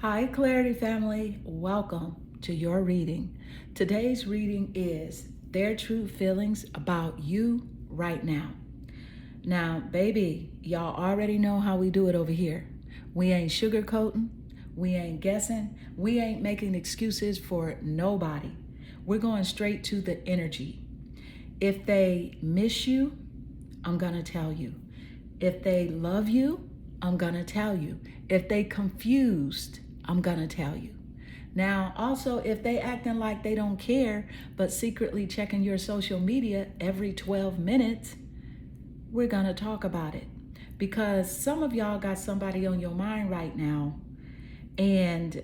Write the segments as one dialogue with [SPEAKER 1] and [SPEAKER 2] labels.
[SPEAKER 1] Hi, Clarity family. Welcome to your reading. Today's reading is Their True Feelings About You Right Now. Now, baby, y'all already know how we do it over here. We ain't sugarcoating, we ain't guessing, we ain't making excuses for nobody. We're going straight to the energy. If they miss you, I'm gonna tell you. If they love you, I'm gonna tell you. If they confused, I'm gonna tell you. Now, also, if they acting like they don't care, but secretly checking your social media every 12 minutes, we're gonna talk about it. Because some of y'all got somebody on your mind right now, and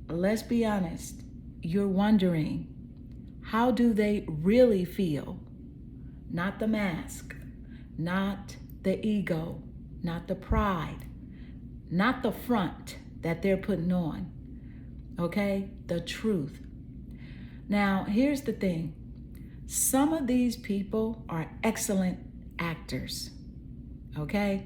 [SPEAKER 1] let's be honest, you're wondering, how do they really feel? Not the mask, not the ego, not the pride, not the front that they're putting on, okay? The truth. Now, here's the thing. Some of these people are excellent actors, okay?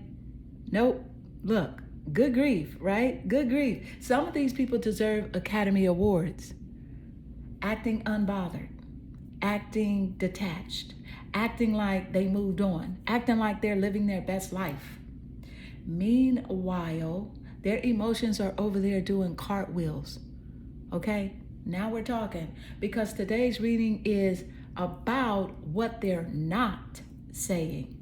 [SPEAKER 1] Nope, look, good grief, right? Good grief. Some of these people deserve Academy Awards. Acting unbothered, acting detached, acting like they moved on, acting like they're living their best life. Meanwhile, their emotions are over there doing cartwheels. Okay, now we're talking, because today's reading is about what they're not saying.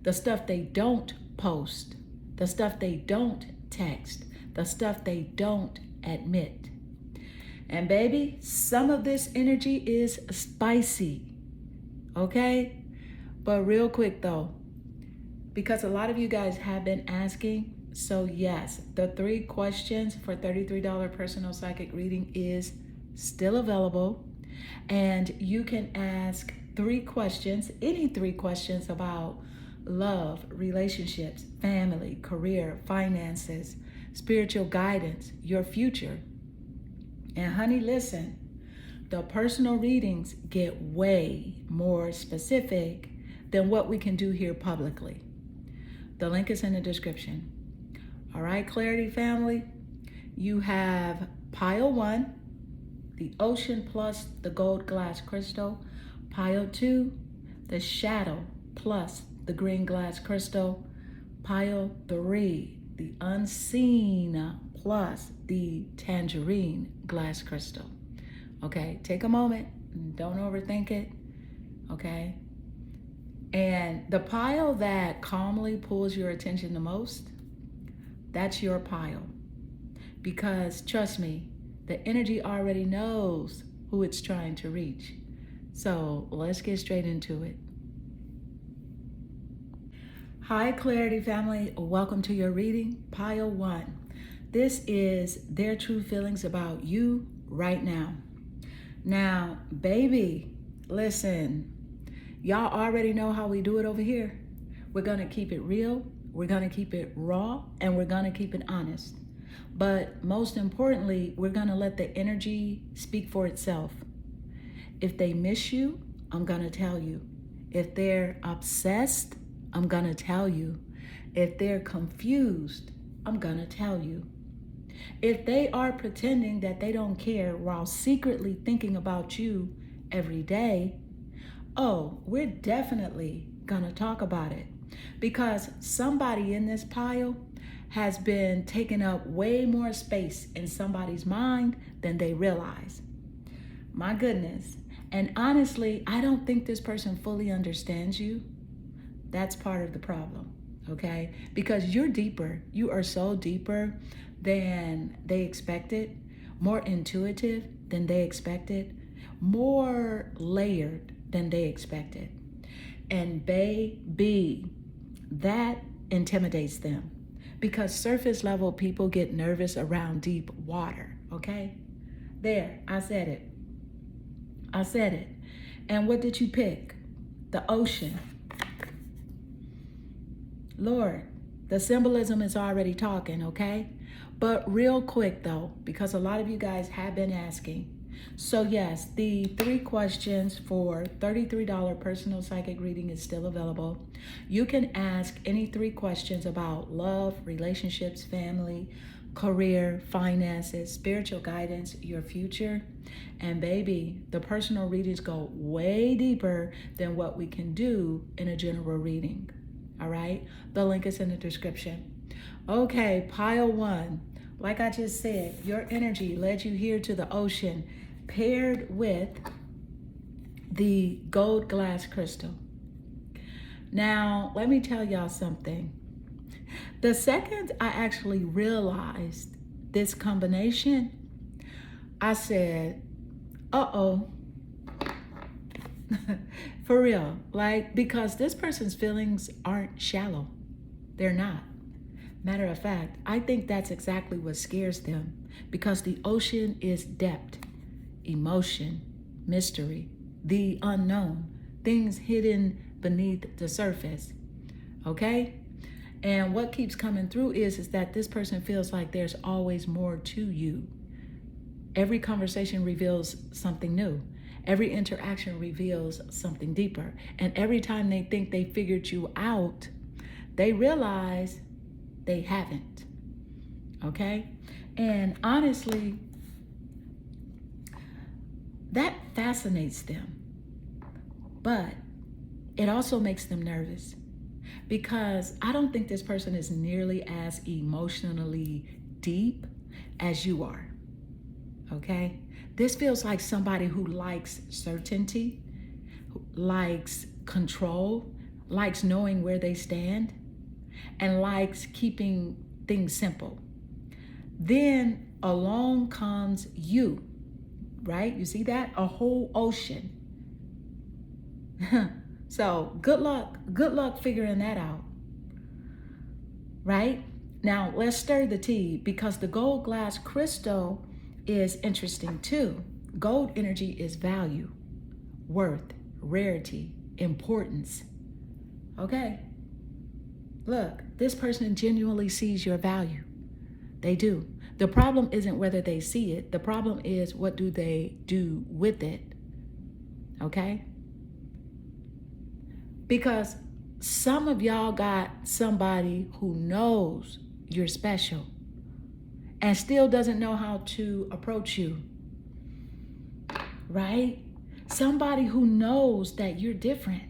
[SPEAKER 1] The stuff they don't post, the stuff they don't text, the stuff they don't admit. And baby, some of this energy is spicy, okay? But real quick though, because a lot of you guys have been asking, so yes, the 3 questions for $33 personal psychic reading is still available. And you can ask 3 questions, any 3 questions about love, relationships, family, career, finances, spiritual guidance, your future. And honey, listen, the personal readings get way more specific than what we can do here publicly. The link is in the description. All right, Clarity family, you have pile 1, the ocean plus the gold glass crystal. Pile 2, the shadow plus the green glass crystal. Pile 3, the unseen plus the tangerine glass crystal. Okay, take a moment, don't overthink it, okay? And the pile that calmly pulls your attention the most, that's your pile. Because trust me, the energy already knows who it's trying to reach. So let's get straight into it. Hi, Clarity family. Welcome to your reading, Pile 1. This is Their True Feelings About You Right Now. Now, baby, listen, y'all already know how we do it over here. We're going to keep it real, we're going to keep it raw, and we're going to keep it honest. But most importantly, we're going to let the energy speak for itself. If they miss you, I'm going to tell you. If they're obsessed, I'm going to tell you. If they're confused, I'm going to tell you. If they are pretending that they don't care while secretly thinking about you every day, oh, we're definitely going to talk about it. Because somebody in this pile has been taking up way more space in somebody's mind than they realize. My goodness. And honestly, I don't think this person fully understands you. That's part of the problem, okay? Because you're deeper. You are so deeper than they expected, more intuitive than they expected, more layered than they expected. And baby, that intimidates them, because surface level people get nervous around deep water, okay? There, I said it. I said it. And what did you pick? The ocean. Lord, the symbolism is already talking, okay? But real quick though, because a lot of you guys have been asking. So yes, the 3 questions for $33 personal psychic reading is still available. You can ask any 3 questions about love, relationships, family, career, finances, spiritual guidance, your future. And baby, the personal readings go way deeper than what we can do in a general reading. All right? The link is in the description. Okay, pile one. Like I just said, your energy led you here to the ocean, paired with the gold glass crystal. Now, let me tell y'all something. The second I actually realized this combination, I said, uh-oh. For real. Like, because this person's feelings aren't shallow. They're not. Matter of fact, I think that's exactly what scares them, because the ocean is depth, emotion, mystery, the unknown, things hidden beneath the surface. Okay? And what keeps coming through is that this person feels like there's always more to you. Every conversation reveals something new. Every interaction reveals something deeper. And every time they think they figured you out, they realize they haven't. Okay? And honestly, that fascinates them. But it also makes them nervous, because I don't think this person is nearly as emotionally deep as you are. Okay? This feels like somebody who likes certainty, likes control, likes knowing where they stand, and likes keeping things simple. Then along comes you, right? You see that? A whole ocean. So good luck figuring that out, right? Now let's stir the tea, because the gold glass crystal is interesting too. Gold energy is value, worth, rarity, importance. Okay? Look, this person genuinely sees your value. They do. The problem isn't whether they see it. The problem is, what do they do with it? Okay? Because some of y'all got somebody who knows you're special and still doesn't know how to approach you, right? Somebody who knows that you're different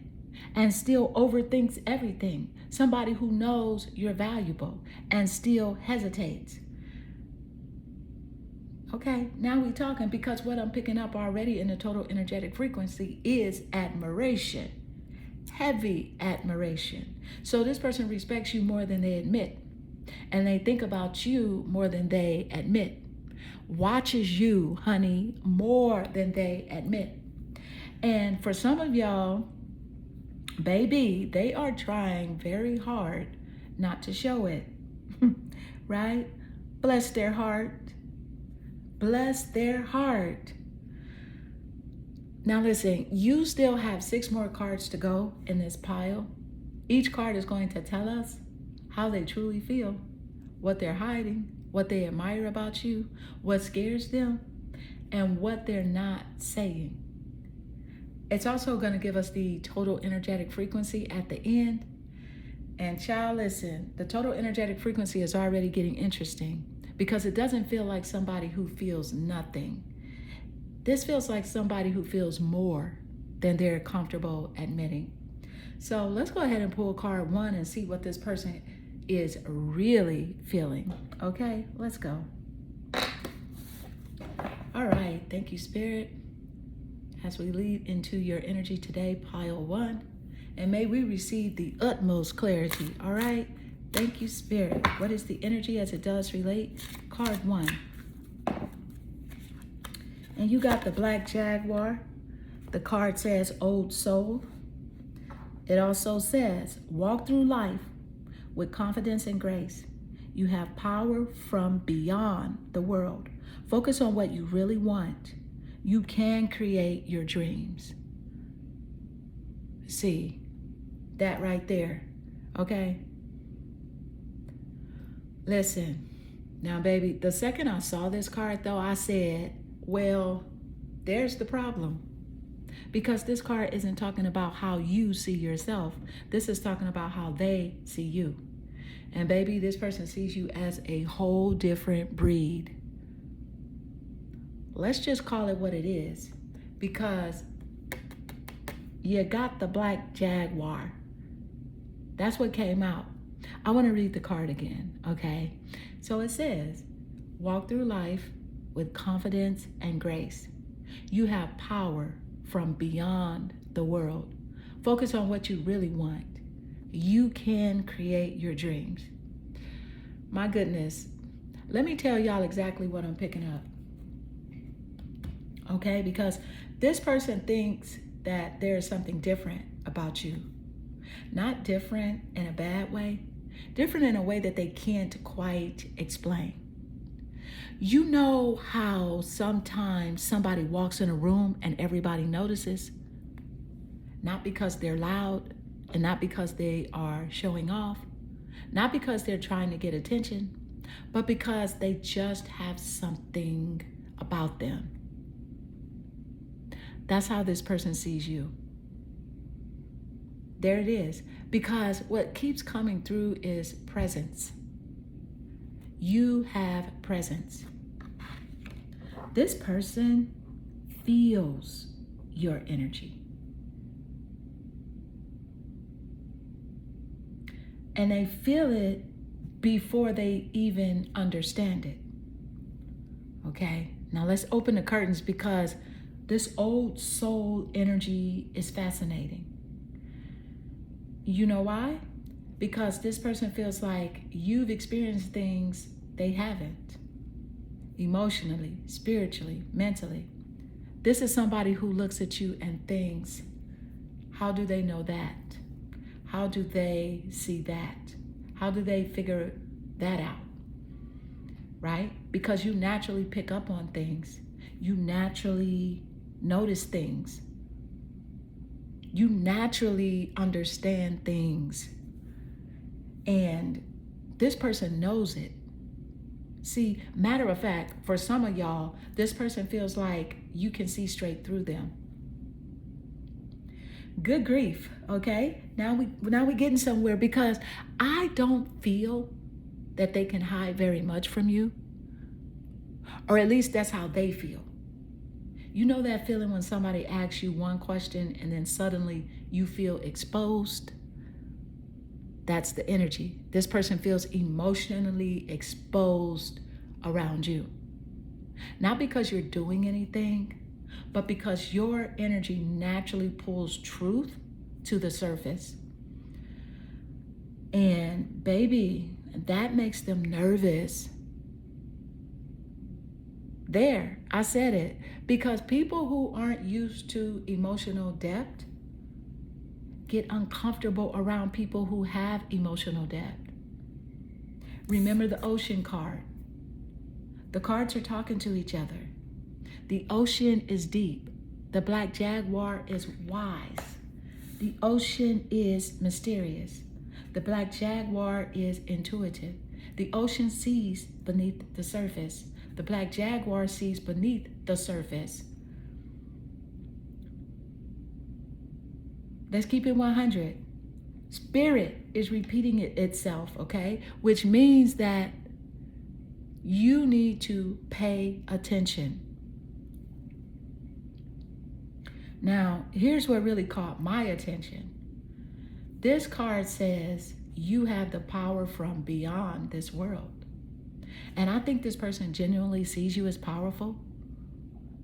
[SPEAKER 1] and still overthinks everything. Somebody who knows you're valuable and still hesitates. Okay, now we're talking, because what I'm picking up already in the total energetic frequency is admiration. Heavy admiration. So this person respects you more than they admit, and they think about you more than they admit, watches you, honey, more than they admit. And for some of y'all, baby, they are trying very hard not to show it. Right? Bless their heart. Bless their heart. Now listen, you still have 6 more cards to go in this pile. Each card is going to tell us how they truly feel, what they're hiding, what they admire about you, what scares them, and what they're not saying. It's also going to give us the total energetic frequency at the end. And child, listen, the total energetic frequency is already getting interesting, because it doesn't feel like somebody who feels nothing. This feels like somebody who feels more than they're comfortable admitting. So let's go ahead and pull card 1 and see what this person is really feeling. Okay, let's go. All right, thank you, Spirit. As we lead into your energy today, pile 1, and may we receive the utmost clarity. All right, thank you, Spirit. What is the energy as it does relate? Card 1. And you got the Black Jaguar. The card says Old Soul. It also says, walk through life with confidence and grace. You have power from beyond the world. Focus on what you really want. You can create your dreams. See, that right there, okay? Listen, now baby, the second I saw this card though, I said, well, there's the problem. Because this card isn't talking about how you see yourself. This is talking about how they see you. And baby, this person sees you as a whole different breed. Let's just call it what it is, because you got the black jaguar. That's what came out. I want to read the card again, okay? So it says, walk through life with confidence and grace. You have power from beyond the world. Focus on what you really want. You can create your dreams. My goodness, let me tell y'all exactly what I'm picking up. Okay, because this person thinks that there's something different about you. Not different in a bad way, different in a way that they can't quite explain. You know how sometimes somebody walks in a room and everybody notices? Not because they're loud and not because they are showing off, not because they're trying to get attention, but because they just have something about them. That's how this person sees you. There it is. Because what keeps coming through is presence. You have presence. This person feels your energy. And they feel it before they even understand it. Okay, now let's open the curtains, because this old soul energy is fascinating. You know why? Because this person feels like you've experienced things they haven't. Emotionally, spiritually, mentally. This is somebody who looks at you and thinks, how do they know that? How do they see that? How do they figure that out? Right? Because you naturally pick up on things. You naturally notice things. You naturally understand things. And this person knows it. See, matter of fact, for some of y'all, this person feels like you can see straight through them. Good grief, okay? Now we're getting somewhere, because I don't feel that they can hide very much from you. Or at least that's how they feel. You know that feeling when somebody asks you one question and then suddenly you feel exposed? That's the energy. This person feels emotionally exposed around you. Not because you're doing anything, but because your energy naturally pulls truth to the surface. And baby, that makes them nervous. There, I said it. Because people who aren't used to emotional depth get uncomfortable around people who have emotional depth. Remember the ocean card. The cards are talking to each other. The ocean is deep. The black jaguar is wise. The ocean is mysterious. The black jaguar is intuitive. The ocean sees beneath the surface. The black jaguar sees beneath the surface. Let's keep it 100. Spirit is repeating itself, okay? Which means that you need to pay attention. Now, here's what really caught my attention. This card says you have the power from beyond this world. And I think this person genuinely sees you as powerful,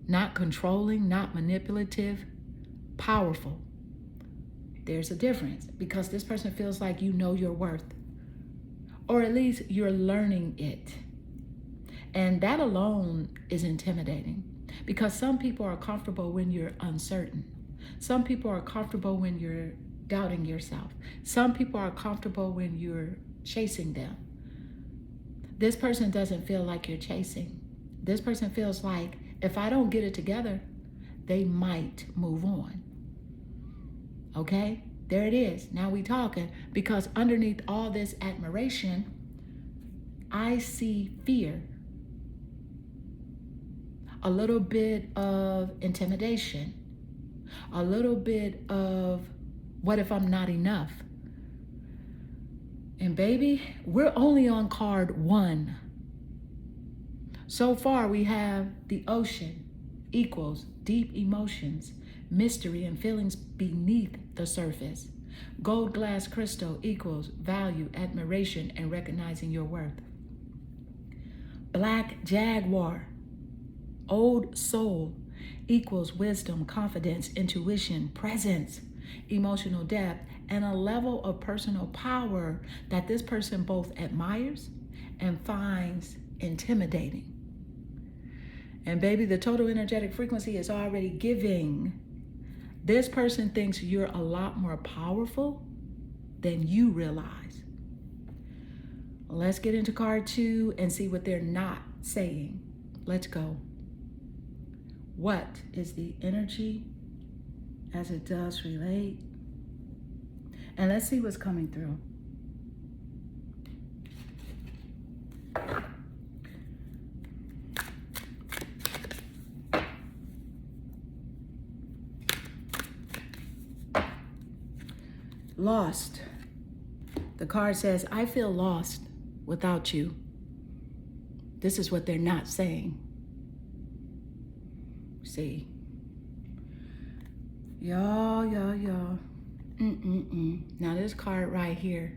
[SPEAKER 1] not controlling, not manipulative, powerful. There's a difference, because this person feels like you know your worth, or at least you're learning it. And that alone is intimidating, because some people are comfortable when you're uncertain. Some people are comfortable when you're doubting yourself. Some people are comfortable when you're chasing them. This person doesn't feel like you're chasing. This person feels like if I don't get it together, they might move on. Okay, there it is. Now we talking, because underneath all this admiration, I see fear. A little bit of intimidation. A little bit of, what if I'm not enough? And baby, we're only on card 1. So far, we have the ocean equals deep emotions, mystery, and feelings beneath the surface. Gold glass crystal equals value, admiration, and recognizing your worth. Black jaguar, old soul, equals wisdom, confidence, intuition, presence, emotional depth, and a level of personal power that this person both admires and finds intimidating. And baby, the total energetic frequency is already giving. This person thinks you're a lot more powerful than you realize. Let's get into card 2 and see what they're not saying. Let's go. What is the energy as it does relate? And let's see what's coming through. Lost. The card says, I feel lost without you. This is what they're not saying. See. Y'all. Now this card right here.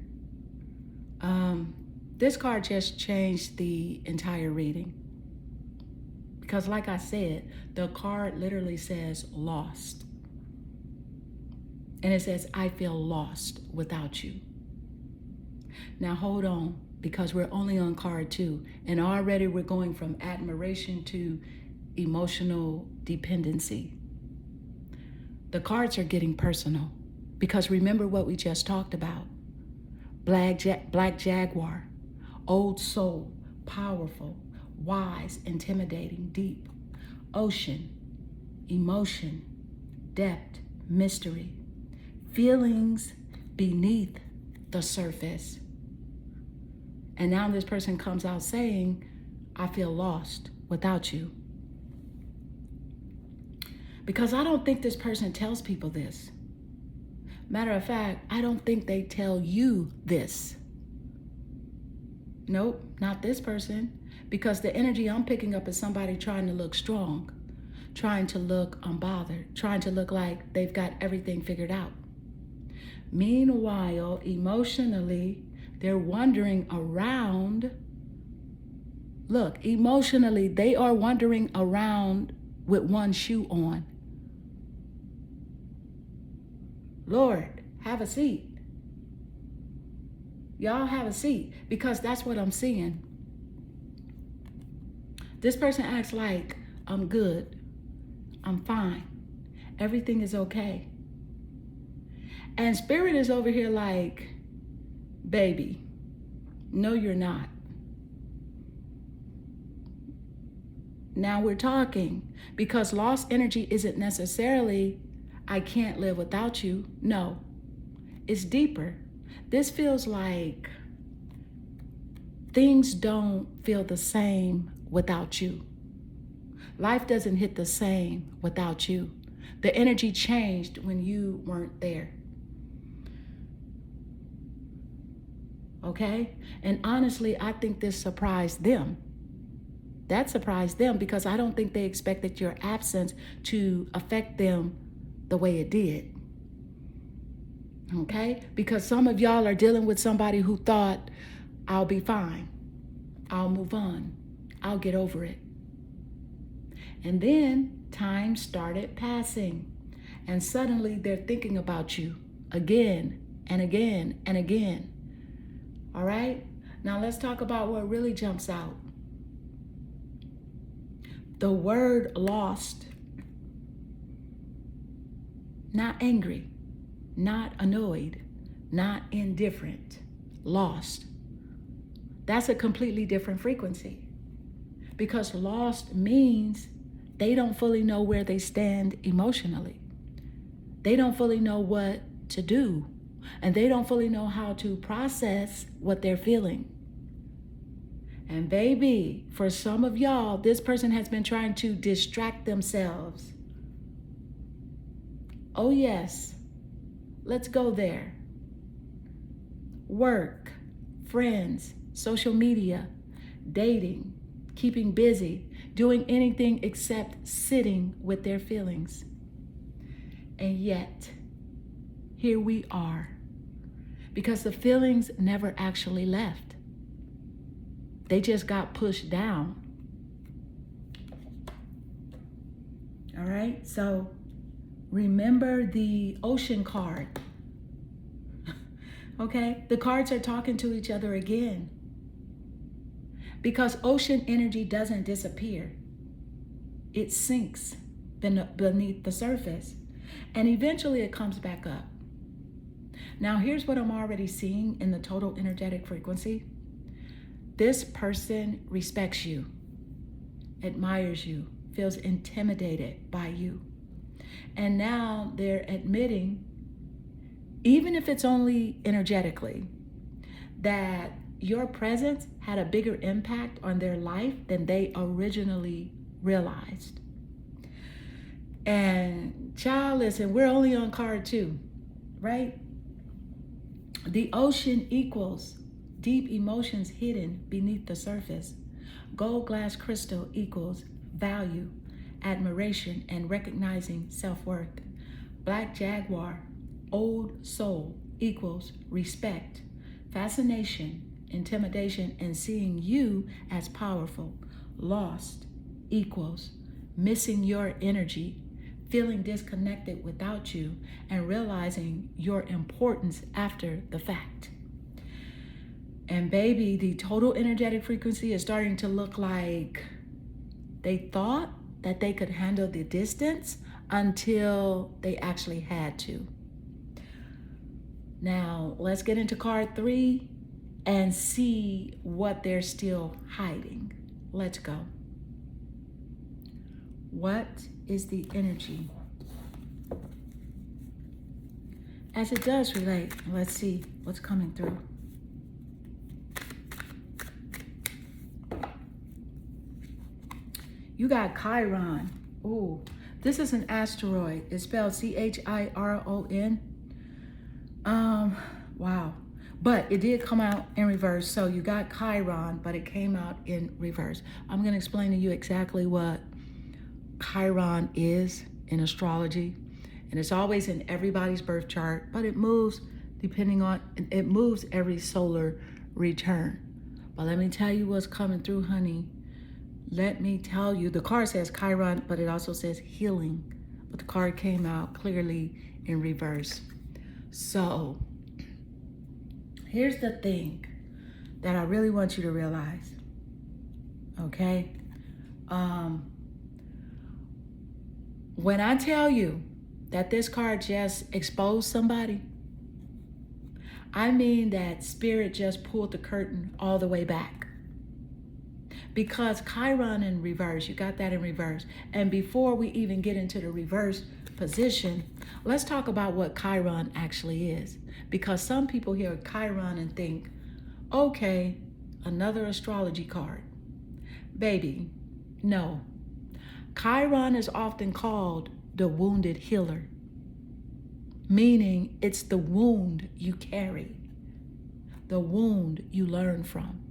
[SPEAKER 1] This card just changed the entire reading. Because like I said, the card literally says lost. And it says, I feel lost without you. Now hold on, because we're only on card 2. And already we're going from admiration to emotional dependency. The cards are getting personal. Because remember what we just talked about. Black jaguar, old soul, powerful, wise, intimidating, deep. Ocean, emotion, depth, mystery. Feelings beneath the surface. And now this person comes out saying, I feel lost without you. Because I don't think this person tells people this. Matter of fact, I don't think they tell you this. Nope, not this person. Because the energy I'm picking up is somebody trying to look strong, trying to look unbothered, trying to look like they've got everything figured out. Meanwhile, emotionally, they're wandering around. Look, emotionally, they are wandering around with one shoe on. Lord, have a seat. Y'all have a seat, because that's what I'm seeing. This person acts like, I'm good. I'm fine. Everything is okay. And spirit is over here like, baby, no, you're not. Now we're talking, because lost energy isn't necessarily, I can't live without you. No, it's deeper. This feels like things don't feel the same without you. Life doesn't hit the same without you. The energy changed when you weren't there. Okay? And honestly, I think this surprised them. That surprised them, because I don't think they expected your absence to affect them the way it did. Okay? Because some of y'all are dealing with somebody who thought, I'll be fine. I'll move on. I'll get over it. And then time started passing. And suddenly they're thinking about you again and again and again. All right? Now let's talk about what really jumps out. The word lost. Not angry, not annoyed, not indifferent. Lost. That's a completely different frequency. Because lost means they don't fully know where they stand emotionally. They don't fully know what to do. And they don't fully know how to process what they're feeling. And baby, for some of y'all, this person has been trying to distract themselves. Oh yes, let's go there. Work, friends, social media, dating, keeping busy, doing anything except sitting with their feelings. And yet, here we are, because the feelings never actually left. They just got pushed down. All right, so remember the ocean card. Okay, the cards are talking to each other again. Because ocean energy doesn't disappear. It sinks beneath the surface. And eventually it comes back up. Now here's what I'm already seeing in the total energetic frequency. This person respects you, admires you, feels intimidated by you. And now they're admitting, even if it's only energetically, that your presence had a bigger impact on their life than they originally realized. And child, listen, we're only on card 2, right? The ocean equals deep emotions hidden beneath the surface. Gold glass crystal equals value, admiration, and recognizing self-worth. Black jaguar, old soul equals respect, fascination, intimidation, and seeing you as powerful. Lost equals missing your energy, feeling disconnected without you, and realizing your importance after the fact. And baby, the total energetic frequency is starting to look like they thought that they could handle the distance until they actually had to. Now, let's get into card 3 and see what they're still hiding. Let's go. What is the energy? As it does relate, let's see what's coming through. You got Chiron. Ooh, this is an asteroid. It's spelled Chiron. Wow. But it did come out in reverse. So you got Chiron, but it came out in reverse. I'm going to explain to you exactly what Chiron is in astrology. And it's always in everybody's birth chart, but it moves it moves every solar return. But let me tell you what's coming through, honey. Let me tell you, the card says Chiron, but it also says healing. But the card came out clearly in reverse. So here's the thing that I really want you to realize, okay? When I tell you that this card just exposed somebody, I mean that spirit just pulled the curtain all the way back. Because Chiron in reverse, you got that in reverse. And before we even get into the reverse position, let's talk about what Chiron actually is. Because some people hear Chiron and think, okay, another astrology card. Baby, no. Chiron is often called the wounded healer, meaning it's the wound you carry, the wound you learn from,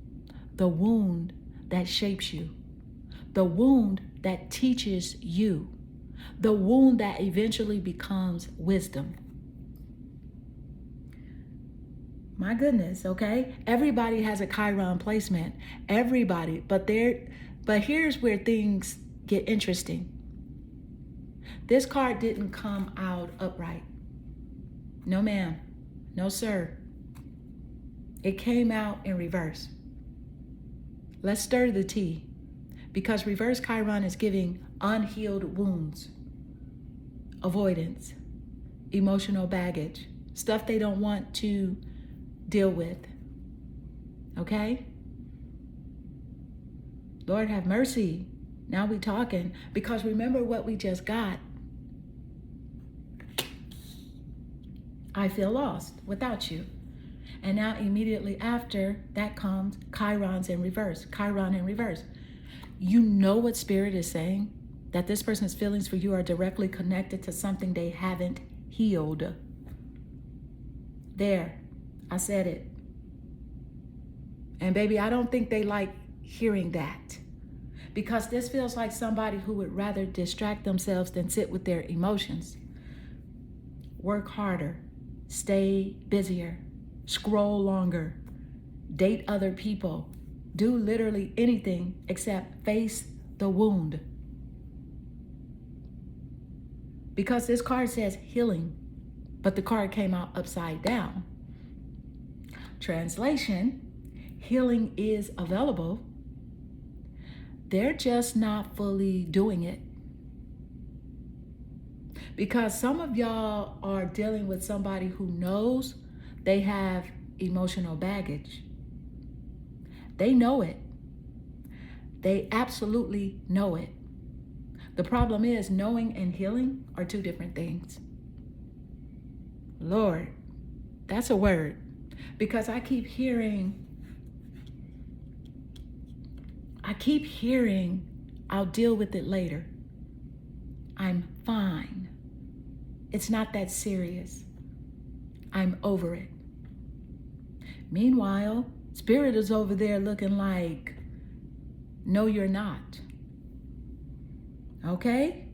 [SPEAKER 1] the wound that shapes you, the wound that teaches you, the wound that eventually becomes wisdom. My goodness, okay? Everybody has a Chiron placement. Everybody, but here's where things get interesting. This card didn't come out upright. No ma'am, no sir. It came out in reverse. Let's stir the tea, because reverse Chiron is giving unhealed wounds, avoidance, emotional baggage, stuff they don't want to deal with, okay? Lord have mercy. Now we talking, because remember what we just got. I feel lost without you. And now immediately after that comes Chiron's in reverse, Chiron in reverse. You know what Spirit is saying? That this person's feelings for you are directly connected to something they haven't healed. There, I said it. And baby, I don't think they like hearing that, because this feels like somebody who would rather distract themselves than sit with their emotions. Work harder, stay busier, scroll longer, date other people, do literally anything except face the wound. Because this card says healing, but the card came out upside down. Translation, healing is available. They're just not fully doing it. Because some of y'all are dealing with somebody who knows they have emotional baggage. They know it. They absolutely know it. The problem is, knowing and healing are two different things. Lord, that's a word. Because I keep hearing, I'll deal with it later. I'm fine. It's not that serious. I'm over it. Meanwhile, Spirit is over there looking like, no, you're not. Okay?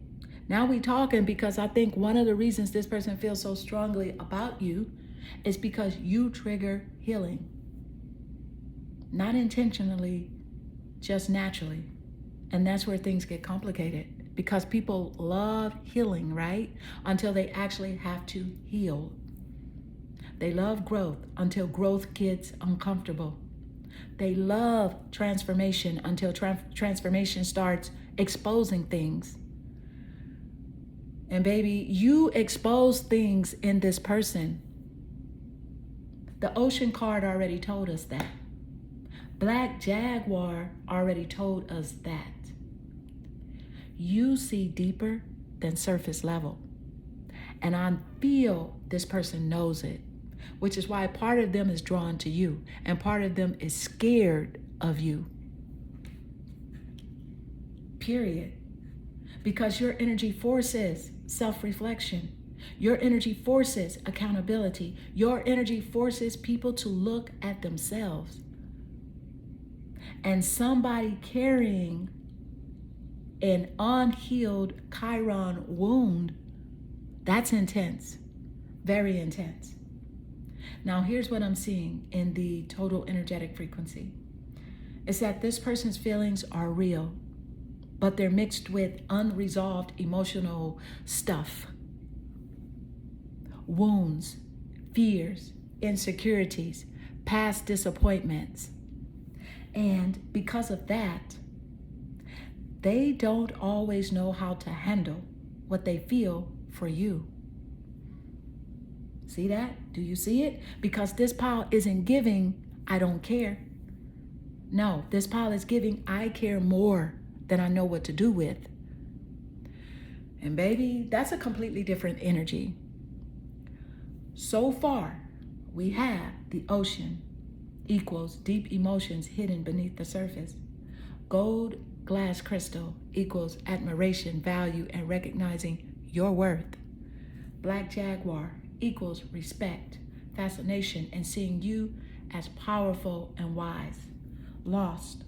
[SPEAKER 1] Now we talking, because I think one of the reasons this person feels so strongly about you is because you trigger healing. Not intentionally, just naturally. And that's where things get complicated, because people love healing, right? Until they actually have to heal. They love growth until growth gets uncomfortable. They love transformation until transformation starts exposing things. And baby, you expose things in this person. The Ocean card already told us that. Black Jaguar already told us that. You see deeper than surface level. And I feel this person knows it, which is why part of them is drawn to you and part of them is scared of you. Period. Because your energy forces self-reflection. Your energy forces accountability. Your energy forces people to look at themselves. And somebody carrying an unhealed Chiron wound, that's intense, very intense. Now, here's what I'm seeing in the total energetic frequency. It's that this person's feelings are real, but they're mixed with unresolved emotional stuff. Wounds, fears, insecurities, past disappointments. And because of that, they don't always know how to handle what they feel for you. See that? Do you see it? Because this pile isn't giving, I don't care. No, this pile is giving, I care more than I know what to do with. And baby, that's a completely different energy. So far, we have the Ocean equals deep emotions hidden beneath the surface. Gold glass crystal equals admiration, value, and recognizing your worth. Black Jaguar equals respect, fascination, and seeing you as powerful and wise. Lost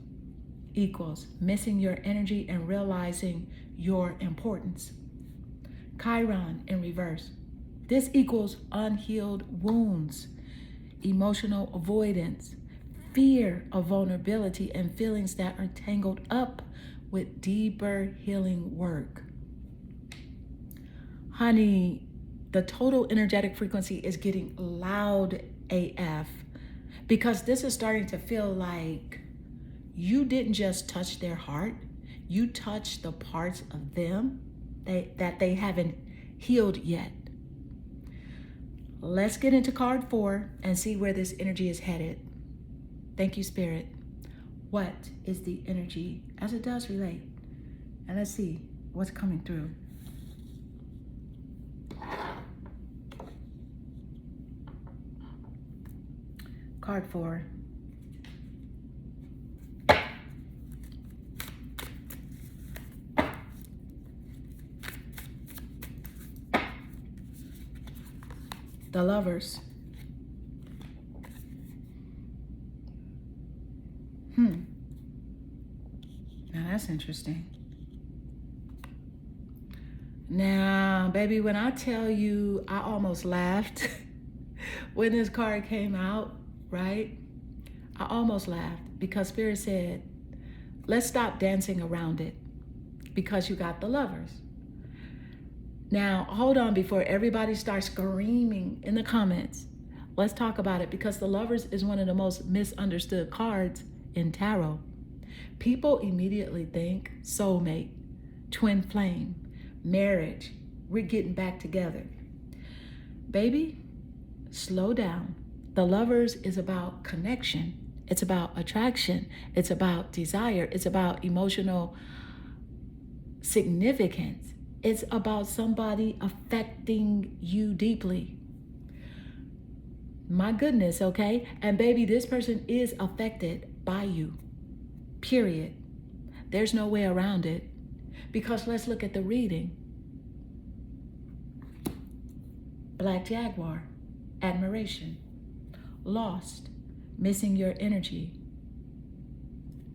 [SPEAKER 1] equals missing your energy and realizing your importance. Chiron in reverse. This equals unhealed wounds, emotional avoidance, fear of vulnerability, and feelings that are tangled up with deeper healing work. Honey, the total energetic frequency is getting loud AF, because this is starting to feel like you didn't just touch their heart, you touched the parts of them that they haven't healed yet. Let's get into card 4 and see where this energy is headed. Thank you, Spirit. What is the energy as it does relate? And let's see what's coming through. Card 4. The Lovers. That's interesting. Now, baby, when I tell you I almost laughed when this card came out, right? I almost laughed because Spirit said, let's stop dancing around it because you got the Lovers. Now, hold on before everybody starts screaming in the comments. Let's talk about it because the Lovers is one of the most misunderstood cards in tarot. People immediately think soulmate, twin flame, marriage, we're getting back together. Baby, slow down. The Lovers is about connection. It's about attraction. It's about desire. It's about emotional significance. It's about somebody affecting you deeply. My goodness, okay? And baby, this person is affected by you, period. There's no way around it. Because let's look at the reading. Black Jaguar, admiration, lost, missing your energy.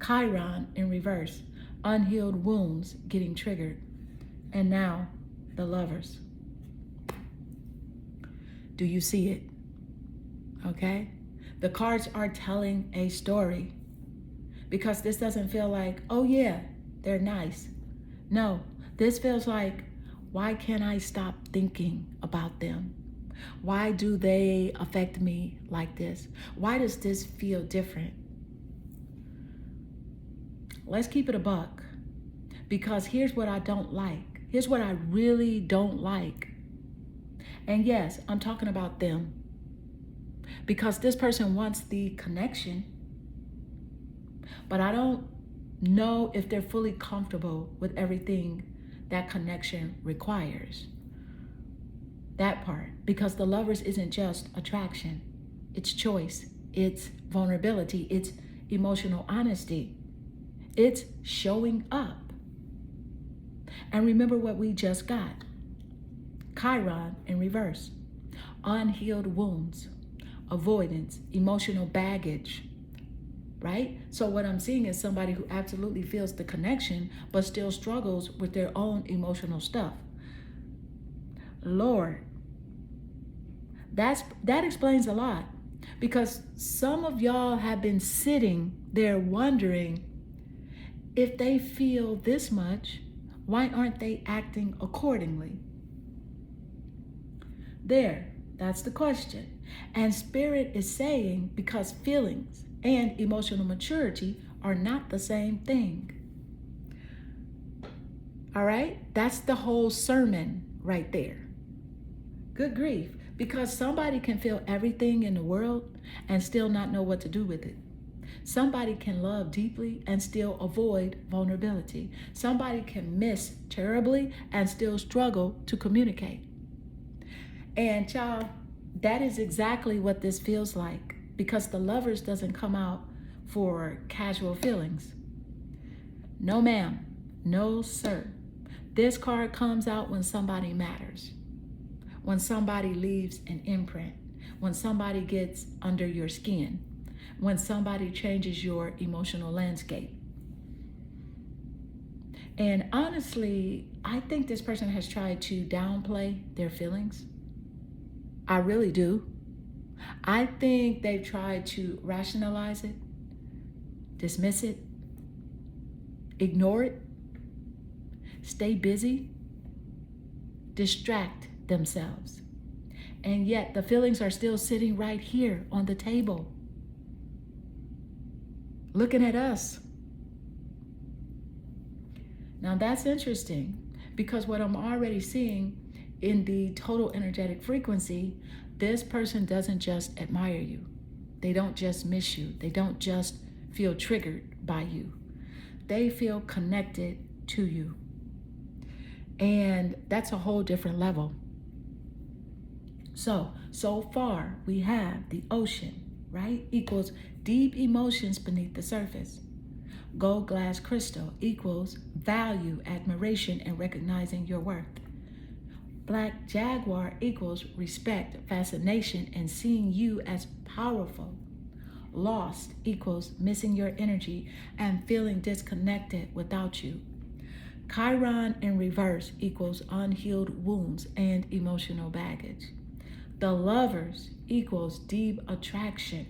[SPEAKER 1] Chiron in reverse, unhealed wounds getting triggered. And now, the Lovers. Do you see it? Okay? The cards are telling a story. Because this doesn't feel like, oh yeah, they're nice. No, this feels like, why can't I stop thinking about them? Why do they affect me like this? Why does this feel different? Let's keep it a buck. Because here's what I don't like. Here's what I really don't like. And yes, I'm talking about them. Because this person wants the connection, but I don't know if they're fully comfortable with everything that connection requires. That part, because the Lovers isn't just attraction, it's choice, it's vulnerability, it's emotional honesty, it's showing up. And remember what we just got. Chiron in reverse, unhealed wounds, avoidance, emotional baggage, right? So what I'm seeing is somebody who absolutely feels the connection, but still struggles with their own emotional stuff. Lord, that explains a lot, because some of y'all have been sitting there wondering, if they feel this much, why aren't they acting accordingly? That's the question. And Spirit is saying, because feelings and emotional maturity are not the same thing. All right? That's the whole sermon right there. Good grief. Because somebody can feel everything in the world and still not know what to do with it. Somebody can love deeply and still avoid vulnerability. Somebody can miss terribly and still struggle to communicate. And child, that is exactly what this feels like, because the Lovers doesn't come out for casual feelings. No ma'am, no sir. This card comes out when somebody matters, when somebody leaves an imprint, when somebody gets under your skin, when somebody changes your emotional landscape. And honestly, I think this person has tried to downplay their feelings. I really do. I think they've tried to rationalize it, dismiss it, ignore it, stay busy, distract themselves. And yet the feelings are still sitting right here on the table, looking at us. Now that's interesting, because what I'm already seeing in the total energetic frequency, this person doesn't just admire you. They don't just miss you. They don't just feel triggered by you. They feel connected to you. And that's a whole different level. So far we have the ocean, right? Equals deep emotions beneath the surface. Gold glass crystal equals value, admiration, and recognizing your worth. Black Jaguar equals respect, fascination, and seeing you as powerful. Lost equals missing your energy and feeling disconnected without you. Chiron in reverse equals unhealed wounds and emotional baggage. The Lovers equals deep attraction,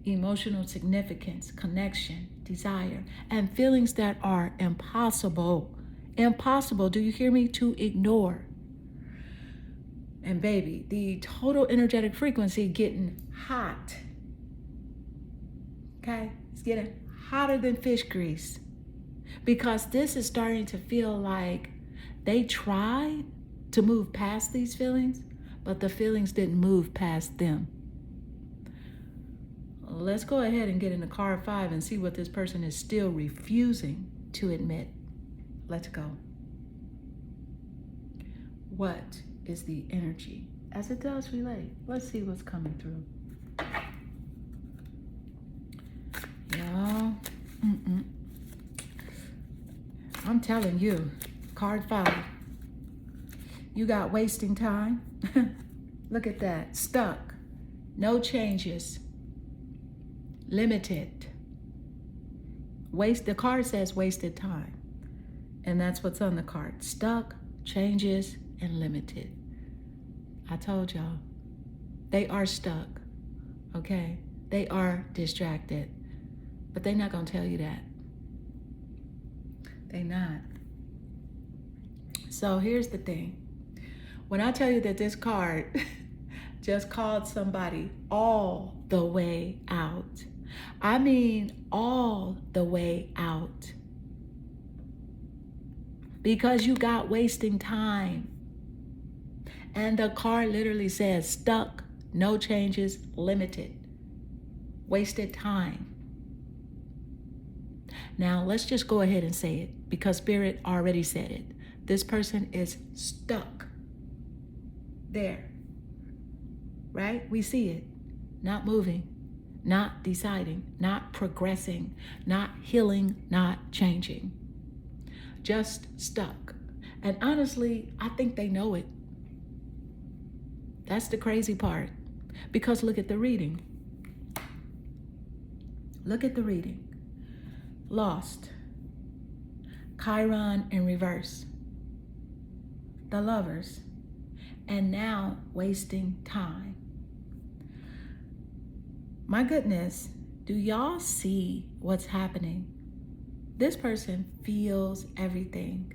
[SPEAKER 1] emotional significance, connection, desire, and feelings that are impossible. Impossible, do you hear me? To ignore. And baby, the total energetic frequency getting hot. Okay? It's getting hotter than fish grease. Because this is starting to feel like they tried to move past these feelings, but the feelings didn't move past them. Let's go ahead and get into card 5 and see what this person is still refusing to admit. Let's go. What is the energy as it does relate? Let's see what's coming through. Y'all, I'm telling you, card 5, you got wasting time. Look at that, stuck, no changes, limited. The card says wasted time, and that's what's on the card. Stuck, changes, and limited. I told y'all, they are stuck, okay? They are distracted, but they're not gonna tell you that. They not. So here's the thing. When I tell you that this card just called somebody all the way out, I mean all the way out. Because you got wasting time. And the card literally says stuck, no changes, limited. Wasted time. Now let's just go ahead and say it because Spirit already said it. This person is stuck there, right? We see it, not moving, not deciding, not progressing, not healing, not changing, just stuck. And honestly, I think they know it. That's the crazy part, because look at the reading. Look at the reading. Lost, Chiron in reverse, the Lovers, and now wasting time. My goodness, do y'all see what's happening? This person feels everything.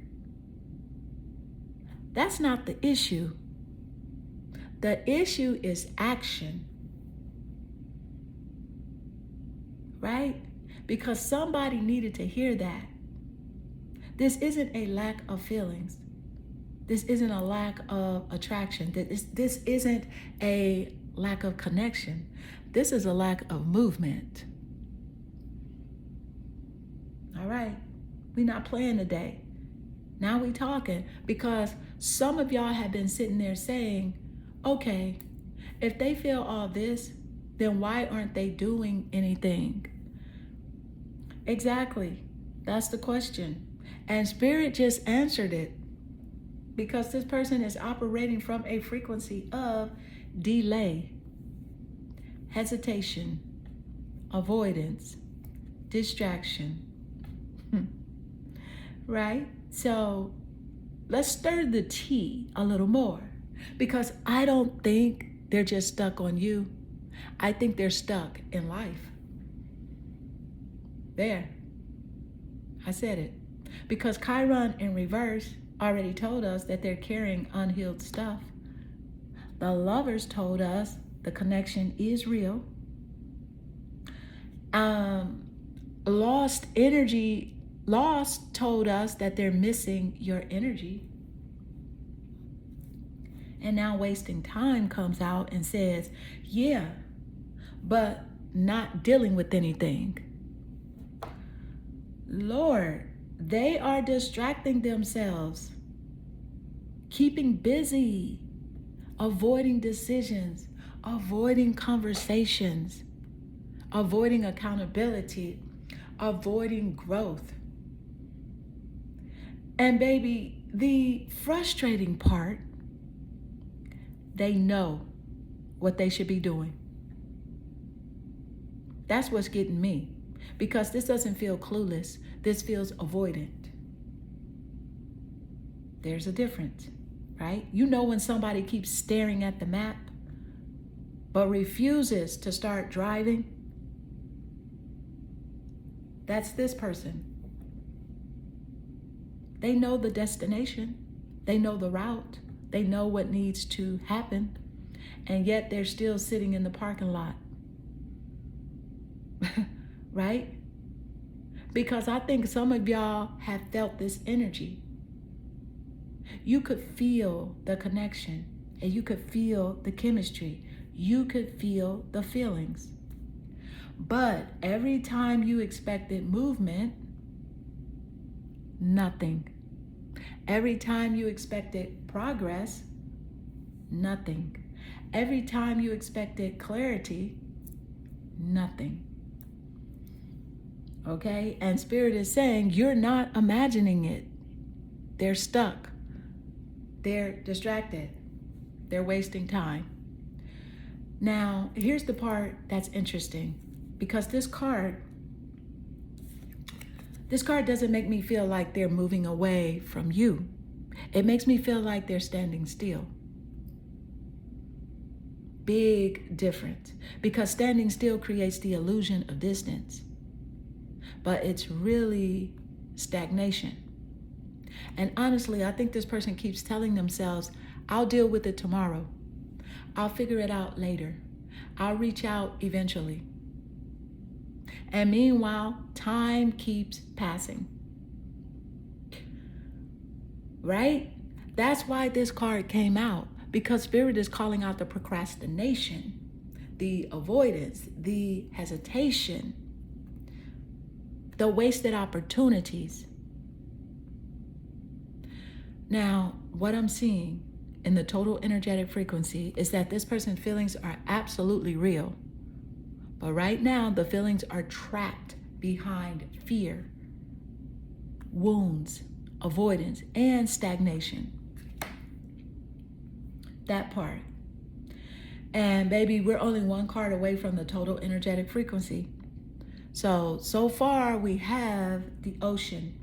[SPEAKER 1] That's not the issue. The issue is action, right? Because somebody needed to hear that. This isn't a lack of feelings. This isn't a lack of attraction. This isn't a lack of connection. This is a lack of movement. All right, we're not playing today. Now we talking, because some of y'all have been sitting there saying, okay, if they feel all this, then why aren't they doing anything? Exactly. That's the question. And Spirit just answered it, because this person is operating from a frequency of delay, hesitation, avoidance, distraction. Right? So let's stir the tea a little more, because I don't think they're just stuck on you. I think they're stuck in life. There, I said it. Because Chiron in reverse already told us that they're carrying unhealed stuff. The Lovers told us the connection is real. Lost told us that they're missing your energy. And now wasting time comes out and says, yeah, but not dealing with anything. Lord, they are distracting themselves, keeping busy, avoiding decisions, avoiding conversations, avoiding accountability, avoiding growth. And baby, the frustrating part, they know what they should be doing. That's what's getting me. Because this doesn't feel clueless. This feels avoidant. There's a difference, right? You know when somebody keeps staring at the map, but refuses to start driving? That's this person. They know the destination. They know the route. They know what needs to happen. And yet they're still sitting in the parking lot. Right? Because I think some of y'all have felt this energy. You could feel the connection, and you could feel the chemistry. You could feel the feelings. But every time you expected movement, nothing. Every time you expected progress, nothing. Every time you expected clarity, nothing. Okay? And Spirit is saying, you're not imagining it. They're stuck. They're distracted. They're wasting time. Now, here's the part that's interesting, because this card doesn't make me feel like they're moving away from you. It makes me feel like they're standing still. Big difference, because standing still creates the illusion of distance, but it's really stagnation. And honestly, I think this person keeps telling themselves, I'll deal with it tomorrow. I'll figure it out later. I'll reach out eventually. And meanwhile, time keeps passing. Right? That's why this card came out, because Spirit is calling out the procrastination, the avoidance, the hesitation, the wasted opportunities. Now, what I'm seeing in the total energetic frequency is that this person's feelings are absolutely real. But right now, the feelings are trapped behind fear, wounds, avoidance, and stagnation. That part. And baby, we're only one card away from the total energetic frequency. So far we have the ocean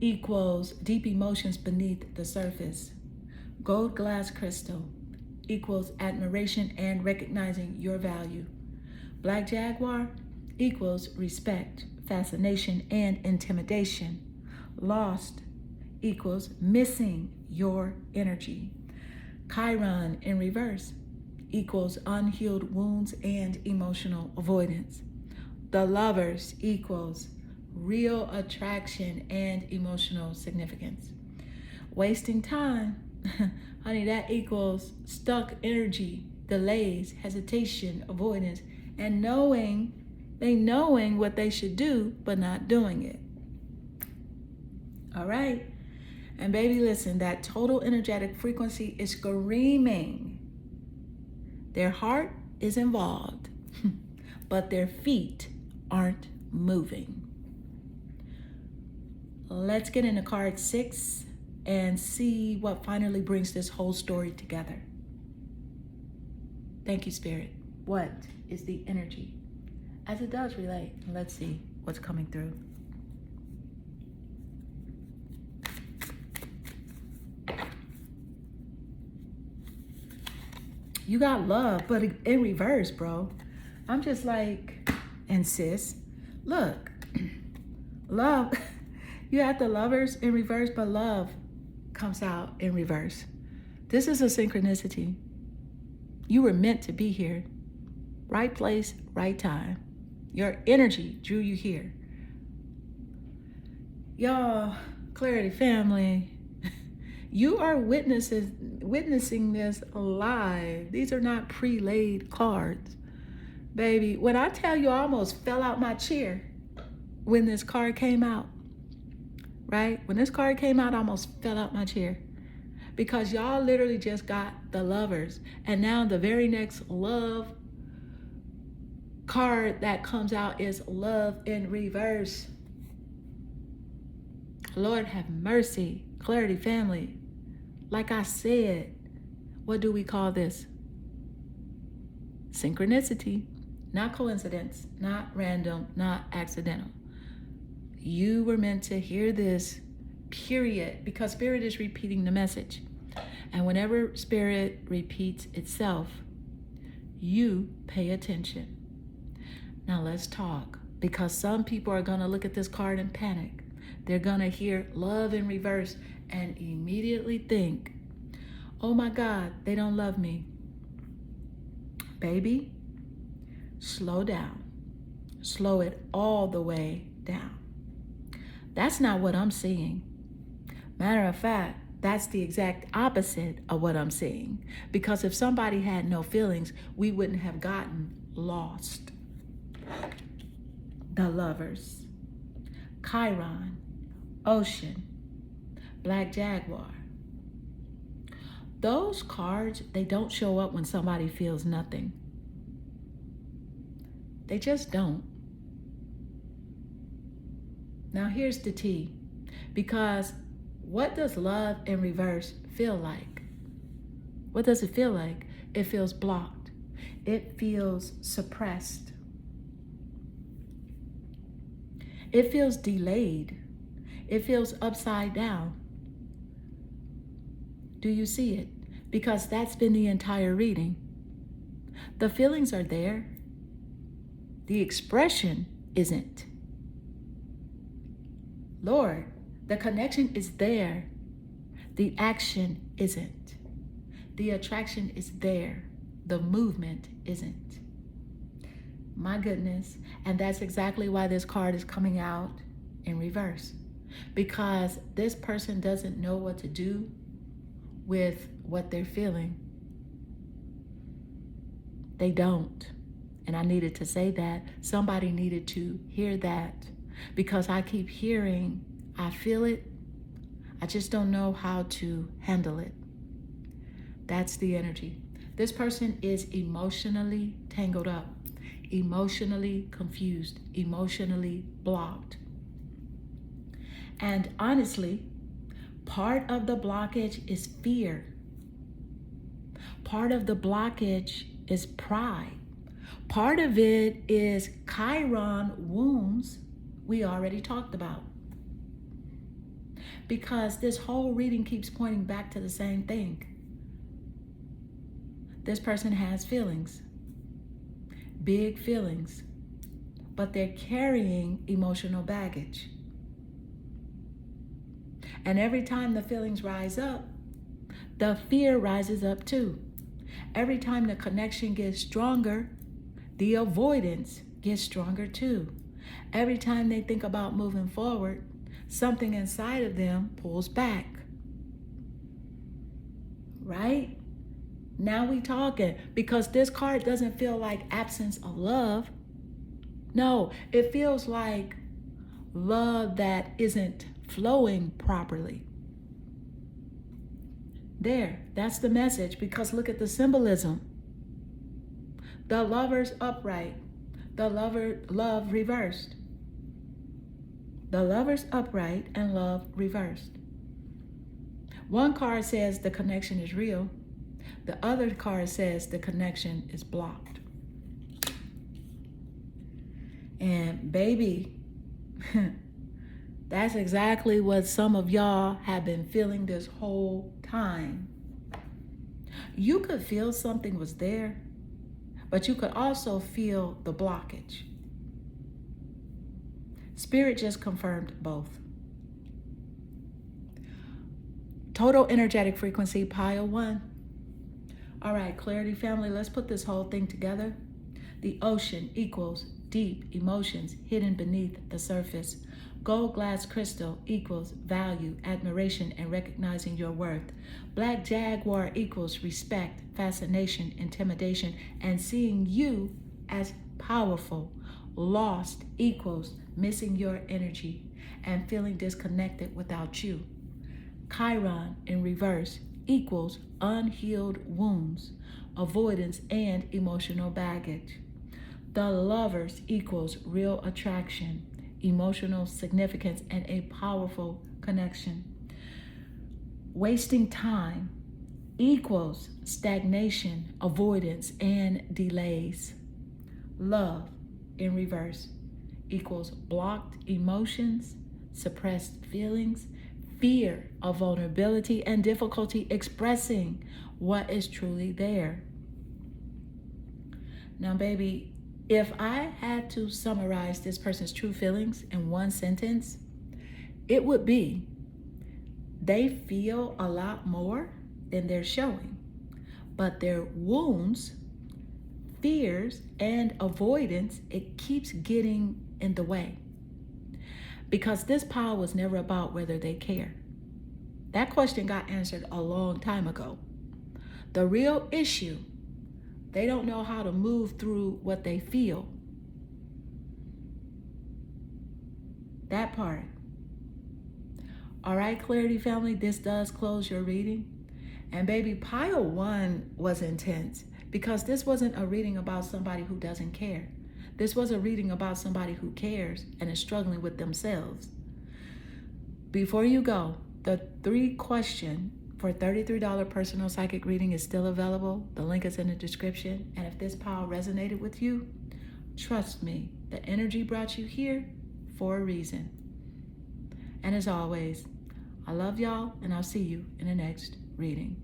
[SPEAKER 1] equals deep emotions beneath the surface. Gold glass crystal equals admiration and recognizing your value. Black jaguar equals respect, fascination, and intimidation. Lost equals missing your energy. Chiron in reverse equals unhealed wounds and emotional avoidance. The Lovers equals real attraction and emotional significance. Wasting time, honey, that equals stuck energy, delays, hesitation, avoidance, and knowing what they should do, but not doing it. All right? And baby, listen, that total energetic frequency is screaming. Their heart is involved, but their feet aren't moving. Let's get into card 6 and see what finally brings this whole story together. Thank you, Spirit. What is the energy? As it does relate, let's see what's coming through. You got love, but in reverse, bro. I'm just like, and sis, look, love, you have the Lovers in reverse, but love comes out in reverse. This is a synchronicity. You were meant to be here. Right place, right time. Your energy drew you here. Y'all, Clarity family, you are witnessing this live. These are not pre-laid cards. Baby, when I tell you I almost fell out my chair when this card came out, right? When this card came out, I almost fell out my chair. Because y'all literally just got the Lovers. And now the very next love card that comes out is love in reverse. Lord have mercy. Clarity family. Like I said, what do we call this? Synchronicity. Not coincidence, not random, not accidental. You were meant to hear this, period, because Spirit is repeating the message. And whenever Spirit repeats itself, you pay attention. Now let's talk, because some people are going to look at this card and panic. They're going to hear love in reverse and immediately think, oh my God, they don't love me. Baby, slow down. Slow it all the way down. That's not what I'm seeing. Matter of fact, that's the exact opposite of what I'm seeing. Because if somebody had no feelings, we wouldn't have gotten lost. The Lovers, Chiron, Ocean, Black Jaguar. Those cards, they don't show up when somebody feels nothing. They just don't. Now here's the tea. Because what does love in reverse feel like? What does it feel like? It feels blocked. It feels suppressed. It feels delayed. It feels upside down. Do you see it? Because that's been the entire reading. The feelings are there. The expression isn't. Lord, the connection is there. The action isn't. The attraction is there. The movement isn't. My goodness. And that's exactly why this card is coming out in reverse. Because this person doesn't know what to do with what they're feeling. They don't. And I needed to say that. Somebody needed to hear that. Because I keep hearing, I feel it. I just don't know how to handle it. That's the energy. This person is emotionally tangled up, emotionally confused, emotionally blocked. And honestly, part of the blockage is fear. Part of the blockage is pride. Part of it is Chiron wounds we already talked about. Because this whole reading keeps pointing back to the same thing. This person has feelings, big feelings, but they're carrying emotional baggage. And every time the feelings rise up, the fear rises up too. Every time the connection gets stronger, the avoidance gets stronger too. Every time they think about moving forward, something inside of them pulls back. Right? Now we talking, because this card doesn't feel like absence of love. No, it feels like love that isn't flowing properly. There, that's the message, because look at the symbolism. The Lovers upright, the love reversed. The Lovers upright and love reversed. One card says the connection is real. The other card says the connection is blocked. And baby, that's exactly what some of y'all have been feeling this whole time. You could feel something was there, but you could also feel the blockage. Spirit just confirmed both. Total energetic frequency, pile 1. All right, Clarity family, let's put this whole thing together. The ocean equals deep emotions hidden beneath the surface. Gold glass crystal equals value, admiration, and recognizing your worth. Black Jaguar equals respect, fascination, intimidation, and seeing you as powerful. Lost equals missing your energy and feeling disconnected without you. Chiron in reverse equals unhealed wounds, avoidance, and emotional baggage. The Lovers equals real attraction, emotional significance, and a powerful connection. Wasting time equals stagnation, avoidance, and delays. Love in reverse equals blocked emotions, suppressed feelings, fear of vulnerability, and difficulty expressing what is truly there. Now, baby, if I had to summarize this person's true feelings in one sentence, it would be they feel a lot more than they're showing, but their wounds, fears, and avoidance, it keeps getting in the way. Because this pile was never about whether they care. That question got answered a long time ago. The real issue, they don't know how to move through what they feel. That part. All right, Clarity family, this does close your reading. And baby, pile 1 was intense because this wasn't a reading about somebody who doesn't care. This was a reading about somebody who cares and is struggling with themselves. Before you go, the 3 question for $33 personal psychic reading is still available. The link is in the description. And if this pile resonated with you, trust me, the energy brought you here for a reason. And as always, I love y'all, and I'll see you in the next reading.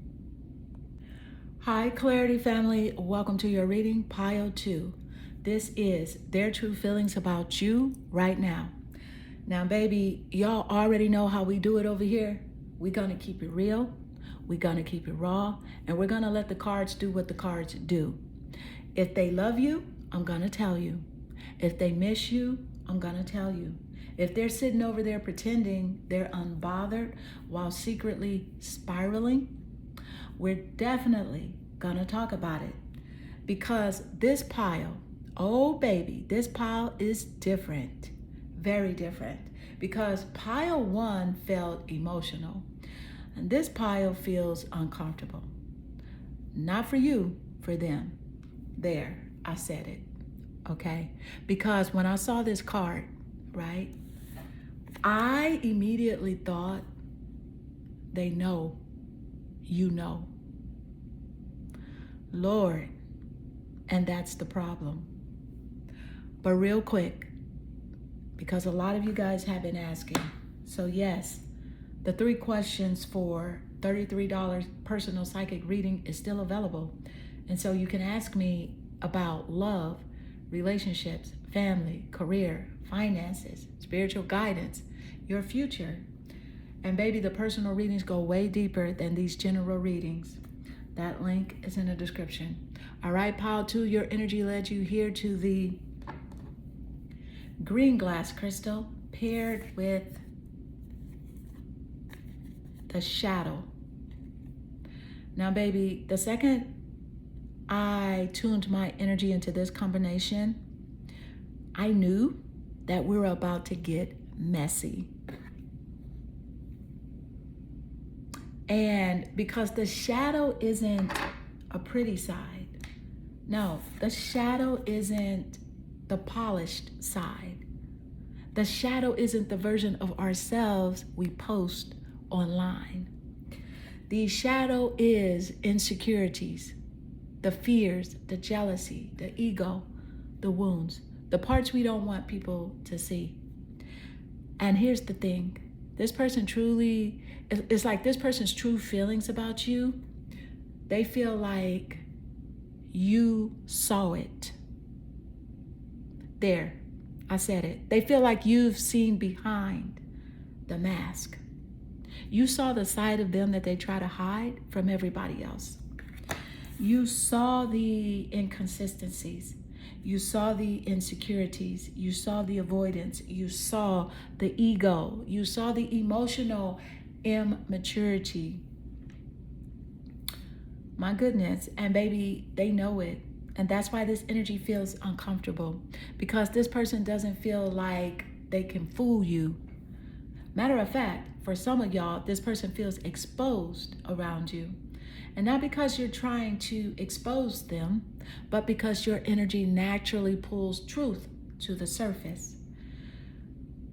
[SPEAKER 1] Hi, Clarity family. Welcome to your reading, Pile 2. This is their true feelings about you right now. Now, baby, y'all already know how we do it over here. We're going to keep it real. We're going to keep it raw. And we're going to let the cards do what the cards do. If they love you, I'm going to tell you. If they miss you, I'm going to tell you. If they're sitting over there pretending they're unbothered while secretly spiraling, we're definitely gonna talk about it. Because this pile, oh baby, this pile is different, very different. Because pile 1 felt emotional, and this pile feels uncomfortable. Not for you, for them. There, I said it, okay? Because when I saw this card, right, I immediately thought, they know, you know. Lord, and that's the problem. But real quick, because a lot of you guys have been asking. So yes, the 3 questions for $33 personal psychic reading is still available. And so you can ask me about love, relationships, family, career, finances, spiritual guidance, your future. And baby, the personal readings go way deeper than these general readings. That link is in the description. All right, pile 2, your energy led you here to the green glass crystal paired with the shadow. Now, baby, the second I tuned my energy into this combination, I knew that we were about to get messy. And because the shadow isn't a pretty side. No, the shadow isn't the polished side. The shadow isn't the version of ourselves we post online. The shadow is insecurities, the fears, the jealousy, the ego, the wounds, the parts we don't want people to see. And here's the thing. This person truly, it's like this person's true feelings about you, they feel like you saw it. There, I said it. They feel like you've seen behind the mask. You saw the side of them that they try to hide from everybody else. You saw the inconsistencies. You saw the insecurities. You saw the avoidance. You saw the ego. You saw the emotional immaturity. My goodness. And baby, they know it. And that's why this energy feels uncomfortable, because this person doesn't feel like they can fool you. Matter of fact, for some of y'all, this person feels exposed around you. And not because you're trying to expose them, but because your energy naturally pulls truth to the surface.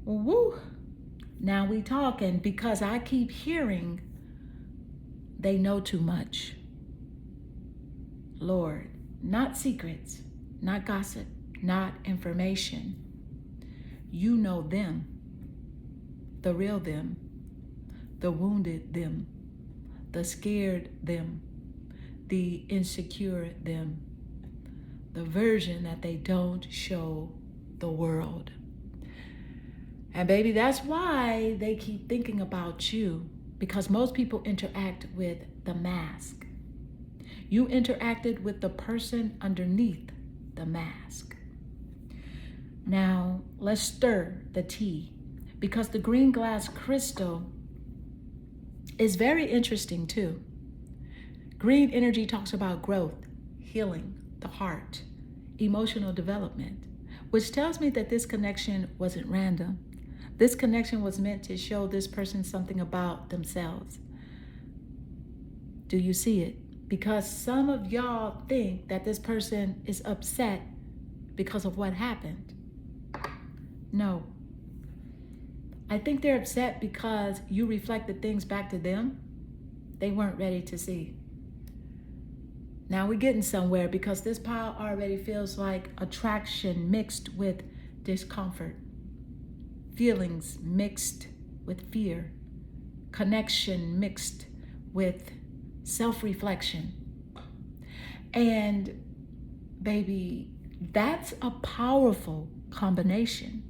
[SPEAKER 1] Woo! Now we talking, because I keep hearing they know too much. Lord, not secrets, not gossip, not information. You know them, the real them, the wounded them, the scared them, the insecure them, the version that they don't show the world. And baby, that's why they keep thinking about you, because most people interact with the mask. You interacted with the person underneath the mask. Now, let's stir the tea, because the green glass crystal is very interesting too. Green energy talks about growth, healing, the heart, emotional development, which tells me that this connection wasn't random. This connection was meant to show this person something about themselves. Do you see it? Because some of y'all think that this person is upset because of what happened. No. I think they're upset because you reflected things back to them they weren't ready to see. Now we're getting somewhere, because this pile already feels like attraction mixed with discomfort, feelings mixed with fear, connection mixed with self-reflection. And baby, that's a powerful combination.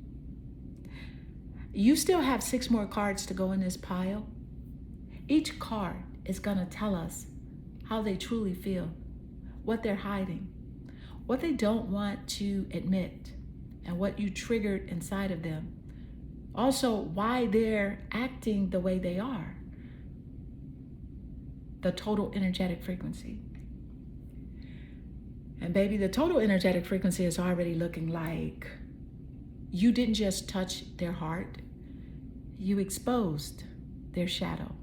[SPEAKER 1] You still have 6 more cards to go in this pile. Each card is going to tell us how they truly feel, what they're hiding, what they don't want to admit, and what you triggered inside of them. Also, why they're acting the way they are. The total energetic frequency. And baby, the total energetic frequency is already looking like you didn't just touch their heart, you exposed their shadow.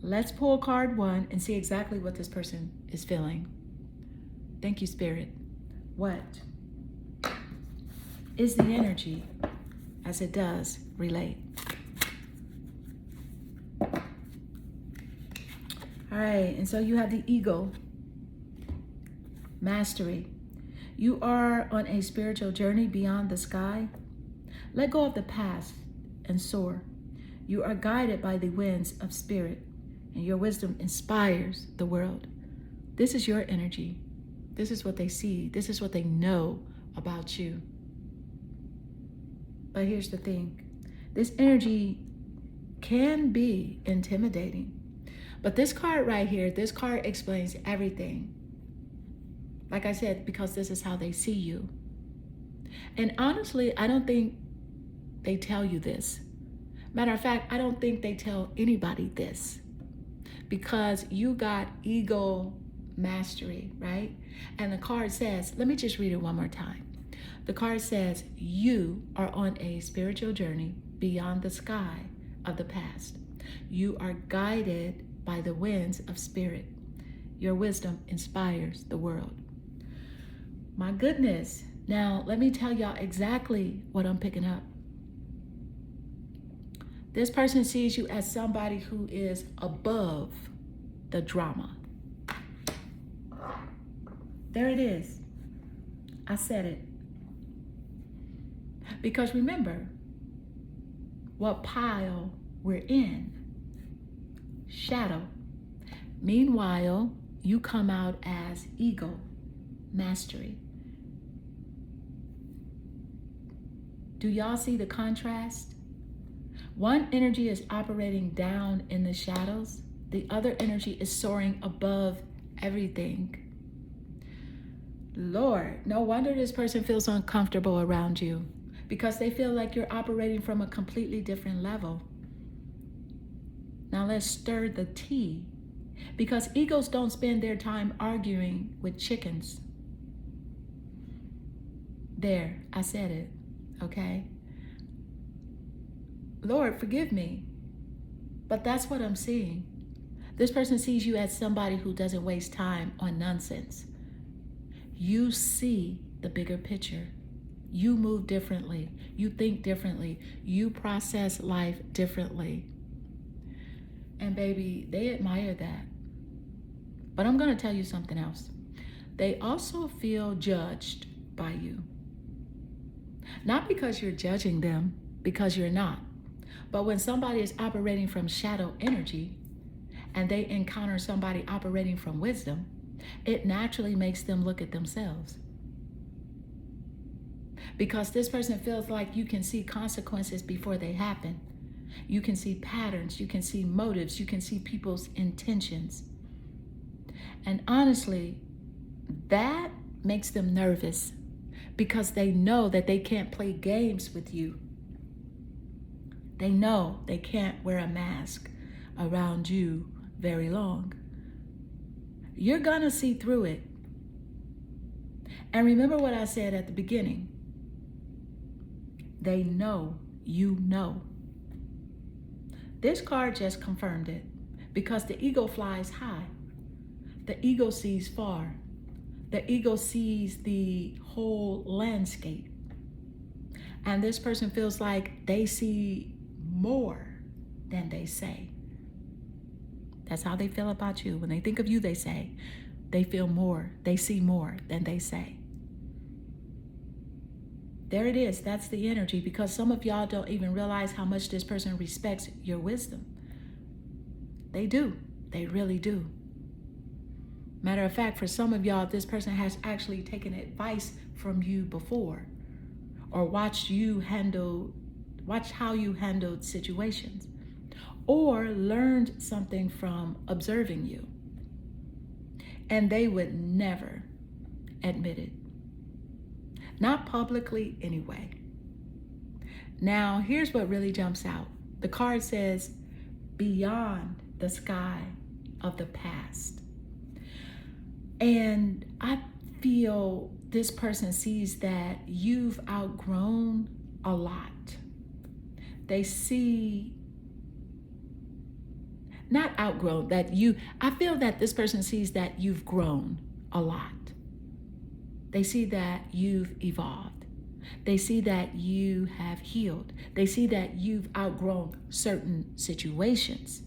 [SPEAKER 1] Let's pull card 1 and see exactly what this person is feeling. Thank you, Spirit. What is the energy as it does relate? All right, and so you have the ego, mastery. You are on a spiritual journey beyond the sky. Let go of the past and soar. You are guided by the winds of spirit, and your wisdom inspires the world. This is your energy. This is what they see. This is what they know about you. But here's the thing. This energy can be intimidating. But this card right here, this card explains everything. Like I said, because this is how they see you. And honestly, I don't think they tell you this. Matter of fact, I don't think they tell anybody this, because you got ego mastery, right? And the card says, let me just read it one more time. The card says, you are on a spiritual journey beyond the sky of the past. You are guided by the winds of spirit. Your wisdom inspires the world. My goodness. Now, let me tell y'all exactly what I'm picking up. This person sees you as somebody who is above the drama. There it is. I said it. Because remember what pile we're in. Shadow. Meanwhile, you come out as ego, mastery. Do y'all see the contrast? One energy is operating down in the shadows. The other energy is soaring above everything. Lord, no wonder this person feels uncomfortable around you, because they feel like you're operating from a completely different level. Now let's stir the tea, because egos don't spend their time arguing with chickens. There, I said it, okay? Lord, forgive me, but that's what I'm seeing. This person sees you as somebody who doesn't waste time on nonsense. You see the bigger picture. You move differently. You think differently. You process life differently. And baby, they admire that. But I'm going to tell you something else. They also feel judged by you. Not because you're judging them, because you're not. But when somebody is operating from shadow energy and they encounter somebody operating from wisdom, it naturally makes them look at themselves. Because this person feels like you can see consequences before they happen. You can see patterns, you can see motives, you can see people's intentions. And honestly, that makes them nervous because they know that they can't play games with you. They know they can't wear a mask around you very long. You're gonna see through it. And remember what I said at the beginning. They know you know. This card just confirmed it because the ego flies high. The ego sees far. The ego sees the whole landscape. And this person feels like they see more than they say. That's how they feel about you. When they think of you, they say, they feel more, they see more than they say. There it is. That's the energy, because some of y'all don't even realize how much this person respects your wisdom. They do. They really do. Matter of fact, for some of y'all, this person has actually taken advice from you before, or watched how you handled situations, or learned something from observing you. And they would never admit it. Not publicly anyway. Now, here's what really jumps out. The card says, beyond the sky of the past. And I feel this person sees that you've outgrown a lot. They see, not outgrown, I feel that this person sees that you've grown a lot. They see that you've evolved. They see that you have healed. They see that you've outgrown certain situations,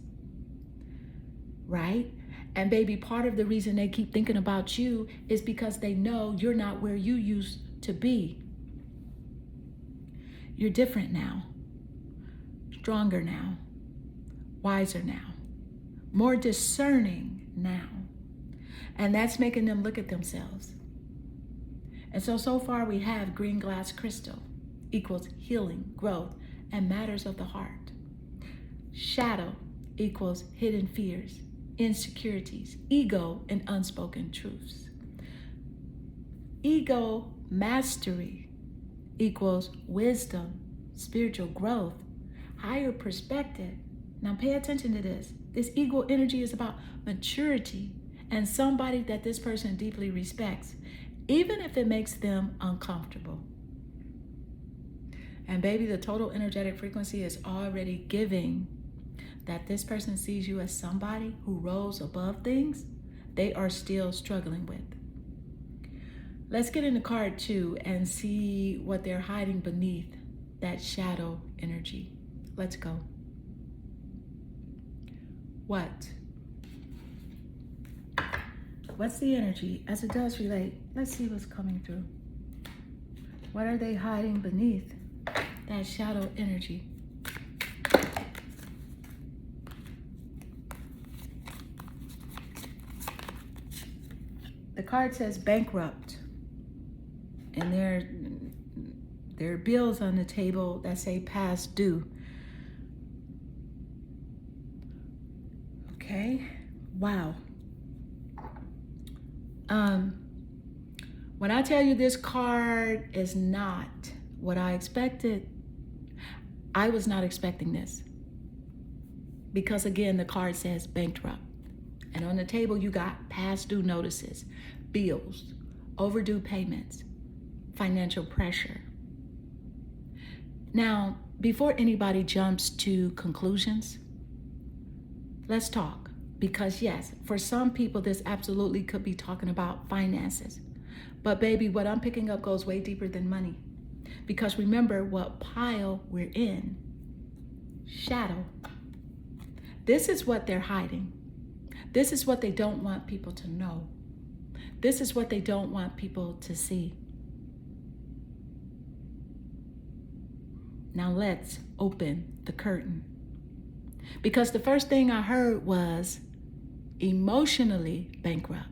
[SPEAKER 1] right? And baby, part of the reason they keep thinking about you is because they know you're not where you used to be. You're different now, stronger now, wiser now, more discerning now. And that's making them look at themselves. And so far we have green glass crystal equals healing, growth, and matters of the heart. Shadow equals hidden fears, insecurities, ego, and unspoken truths. Ego mastery equals wisdom, spiritual growth, higher perspective. Now pay attention to this. This ego energy is about maturity and somebody that this person deeply respects, even if it makes them uncomfortable. And baby, the total energetic frequency is already giving that this person sees you as somebody who rose above things they are still struggling with. Let's get into card 2 and see what they're hiding beneath that shadow energy. Let's go. What's the energy as it does relate? Let's see what's coming through. What are they hiding beneath that shadow energy? The card says bankrupt. And there are bills on the table that say past due. Okay. Wow. When I tell you this card is not what I expected, I was not expecting this. Because again, the card says bankrupt. And on the table, you got past due notices, bills, overdue payments, financial pressure. Now, before anybody jumps to conclusions, let's talk. Because yes, for some people, this absolutely could be talking about finances. But baby, what I'm picking up goes way deeper than money. Because remember what pile we're in. Shadow. This is what they're hiding. This is what they don't want people to know. This is what they don't want people to see. Now let's open the curtain. Because the first thing I heard was emotionally bankrupt.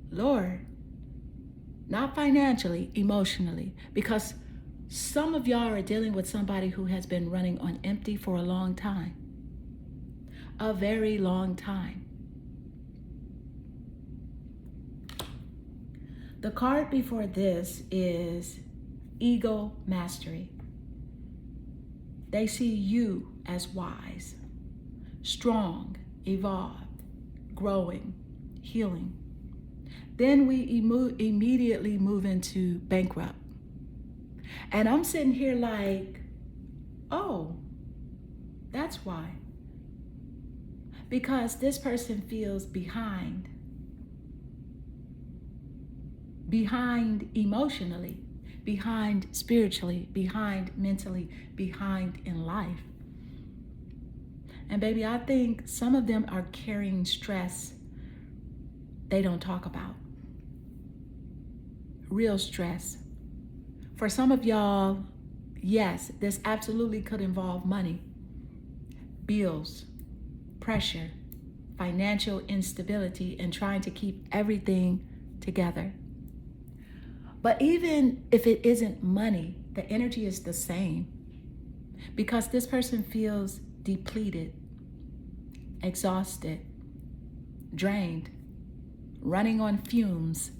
[SPEAKER 1] Lord, not financially, emotionally. Because some of y'all are dealing with somebody who has been running on empty for a long time. A very long time. The card before this is ego mastery. They see you as wise, strong, evolved, growing, healing. Then we immediately move into bankrupt. And I'm sitting here like, oh, that's why. Because this person feels behind emotionally, behind spiritually, behind mentally, behind in life. And baby, I think some of them are carrying stress they don't talk about. Real stress. For some of y'all, yes, this absolutely could involve money, bills, pressure, financial instability, and trying to keep everything together. But even if it isn't money, the energy is the same, because this person feels depleted, exhausted, drained, running on fumes.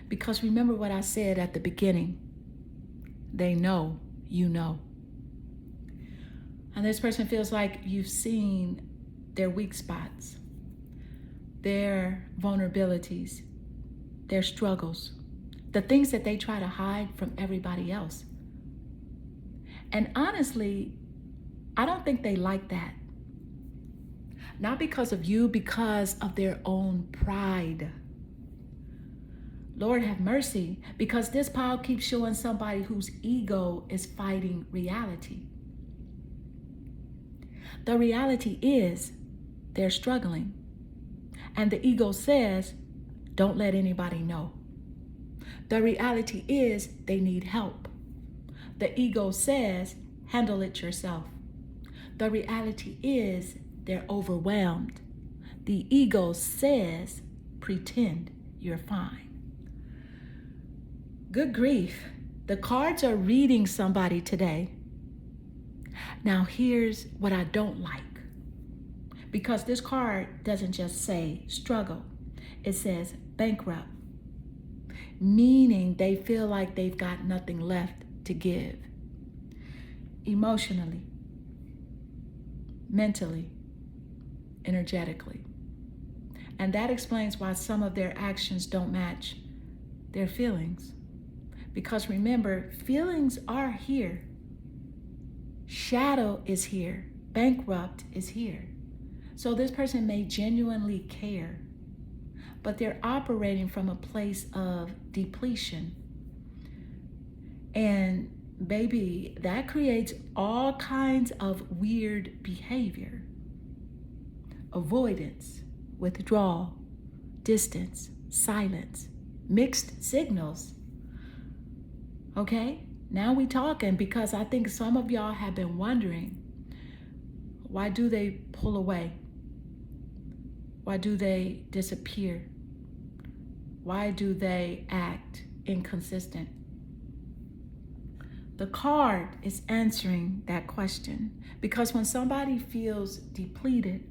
[SPEAKER 1] Because remember what I said at the beginning, they know you know. And this person feels like you've seen their weak spots, their vulnerabilities, their struggles, the things that they try to hide from everybody else. And honestly, I don't think they like that. Not because of you, because of their own pride. Lord have mercy, because this pile keeps showing somebody whose ego is fighting reality. The reality is they're struggling. And the ego says, don't let anybody know. The reality is they need help. The ego says, handle it yourself. The reality is they're overwhelmed. The ego says, pretend you're fine. Good grief. The cards are reading somebody today. Now here's what I don't like. Because this card doesn't just say struggle. It says bankrupt. Meaning they feel like they've got nothing left to give. Emotionally, mentally, energetically. And that explains why some of their actions don't match their feelings. Because remember, feelings are here. Shadow is here. Bankrupt is here. So this person may genuinely care, but they're operating from a place of depletion. And baby, that creates all kinds of weird behavior. Avoidance, withdrawal, distance, silence, mixed signals. Okay, now we talking, because I think some of y'all have been wondering, why do they pull away? Why do they disappear? Why do they act inconsistent? The card is answering that question, because when somebody feels depleted,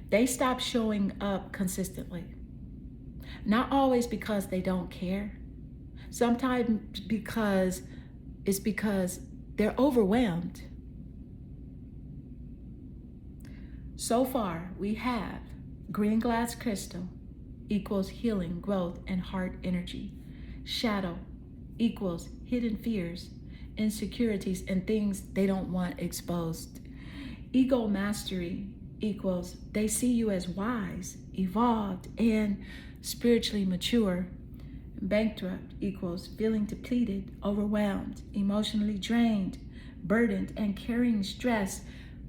[SPEAKER 1] they stop showing up consistently. Not always because they don't care. Sometimes because they're overwhelmed. So far, we have green glass crystal equals healing, growth, and heart energy. Shadow equals hidden fears, insecurities, and things they don't want exposed. Ego mastery equals they see you as wise, evolved, and spiritually mature. Bankrupt equals feeling depleted, overwhelmed, emotionally drained, burdened, and carrying stress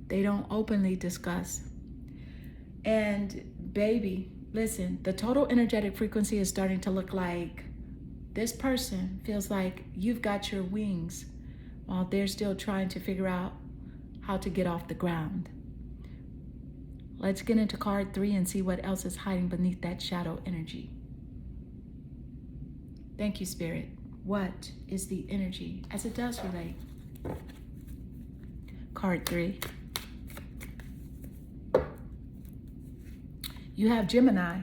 [SPEAKER 1] they don't openly discuss. And baby, Listen, the total energetic frequency is starting to look like this person feels like you've got your wings while they're still trying to figure out how to get off the ground. Let's get into card 3 and see what else is hiding beneath that shadow energy. Thank you, Spirit. What is the energy as it does relate? Card 3. You have Gemini.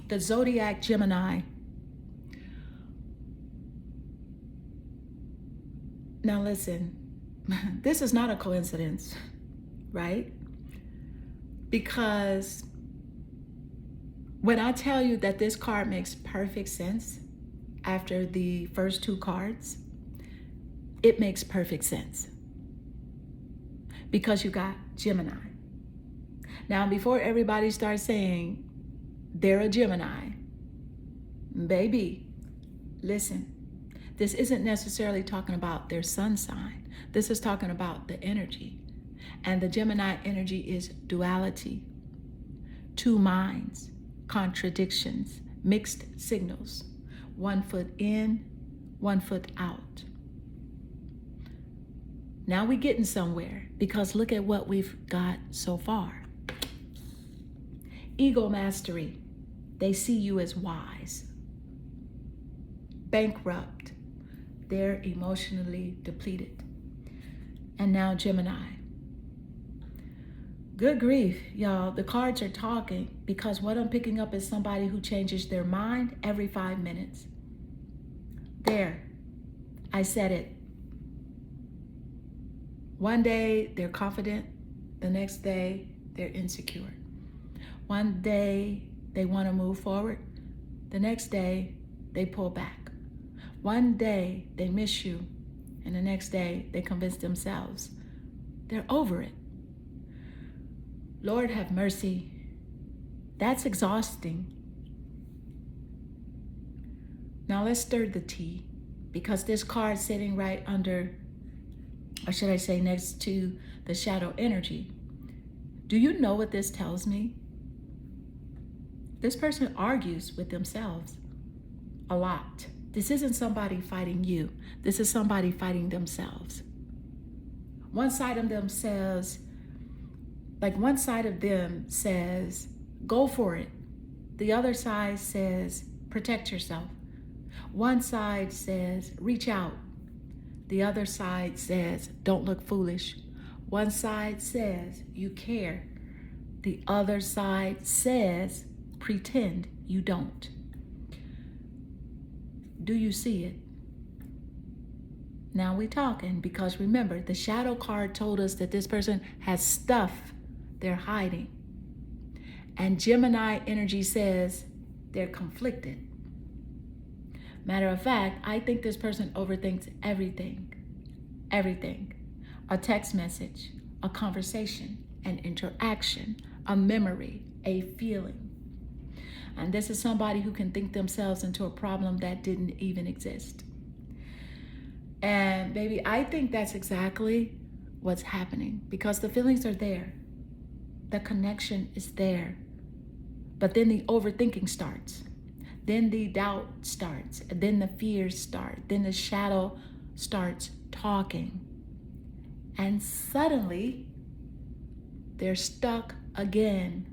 [SPEAKER 1] The zodiac Gemini. Now listen, this is not a coincidence, right? Because when I tell you that this card makes perfect sense after the first 2 cards, it makes perfect sense. Because you got Gemini. Now, before everybody starts saying they're a Gemini, baby, listen, this isn't necessarily talking about their sun sign. This is talking about the energy. And the Gemini energy is duality, 2 minds, contradictions, mixed signals, 1 foot in, 1 foot out. Now we're getting somewhere because look at what we've got so far. Ego mastery. They see you as wise. Bankrupt. They're emotionally depleted. And now Gemini. Good grief, y'all. The cards are talking because what I'm picking up is somebody who changes their mind every 5 minutes. There. I said it. One day they're confident, the next day they're insecure. One day they want to move forward, the next day they pull back. One day they miss you, and the next day they convince themselves they're over it. Lord have mercy. That's exhausting. Now let's stir the tea, because this card sitting right under, or should I say next to the shadow energy. Do you know what this tells me? This person argues with themselves a lot. This isn't somebody fighting you. This is somebody fighting themselves. One side of them says, go for it. The other side says, protect yourself. One side says, reach out. The other side says, don't look foolish. One side says, you care. The other side says, pretend you don't. Do you see it? Now we're talking, because remember, the shadow card told us that this person has stuff they're hiding. And Gemini energy says they're conflicted. Matter of fact, I think this person overthinks everything. Everything. A text message, a conversation, an interaction, a memory, a feeling. And this is somebody who can think themselves into a problem that didn't even exist. And baby, I think that's exactly what's happening, because the feelings are there. The connection is there. But then the overthinking starts. Then the doubt starts. Then the fears start. Then the shadow starts talking. And suddenly, they're stuck again.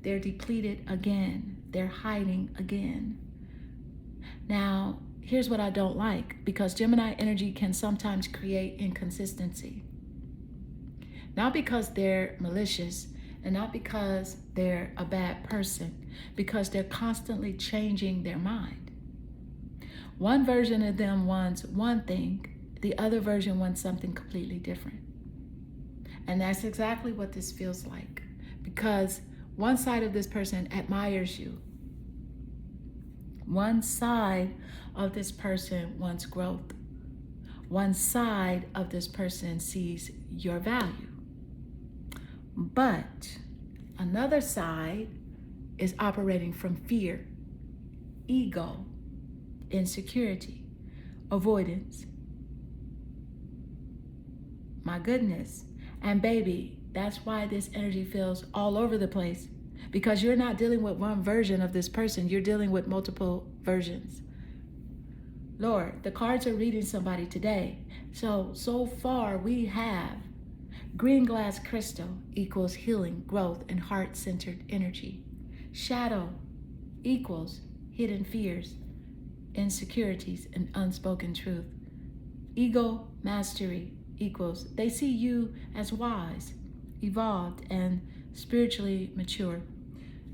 [SPEAKER 1] They're depleted again. They're hiding again. Now, here's what I don't like, because Gemini energy can sometimes create inconsistency. Not because they're malicious, and not because they're a bad person, because they're constantly changing their mind. One version of them wants one thing, the other version wants something completely different. And that's exactly what this feels like, because one side of this person admires you. One side of this person wants growth. One side of this person sees your value. But another side is operating from fear, ego, insecurity, avoidance. My goodness. And baby, That's why this energy feels all over the place, because you're not dealing with one version of this person. You're dealing with multiple versions. Lord, the cards are reading somebody today. So far we have green glass crystal equals healing, growth, and heart-centered energy. Shadow equals hidden fears, insecurities, and unspoken truth. Ego mastery equals they see you as wise, evolved, and spiritually mature.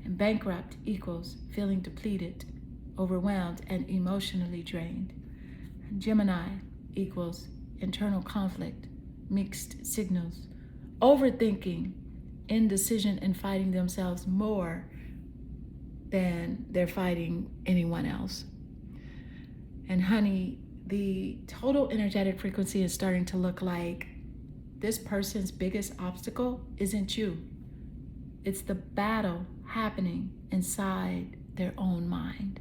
[SPEAKER 1] And bankrupt equals feeling depleted, overwhelmed, and emotionally drained. And Gemini equals internal conflict, mixed signals, overthinking, indecision, and fighting themselves more than they're fighting anyone else. And honey, the total energetic frequency is starting to look like this person's biggest obstacle isn't you. It's the battle happening inside their own mind.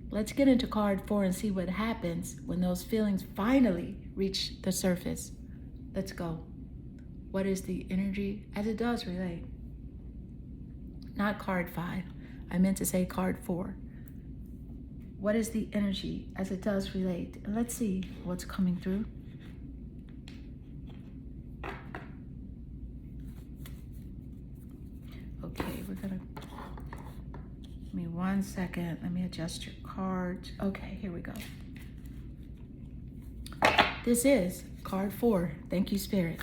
[SPEAKER 1] Let's get into card 4 and see what happens when those feelings finally reach the surface. Let's go. What is the energy as it does relate? Not card 5. I meant to say card 4. What is the energy as it does relate? And let's see what's coming through. Okay, we're gonna, give me 1 second. Let me adjust your cards. Okay, here we go. This is card 4. Thank you, Spirit.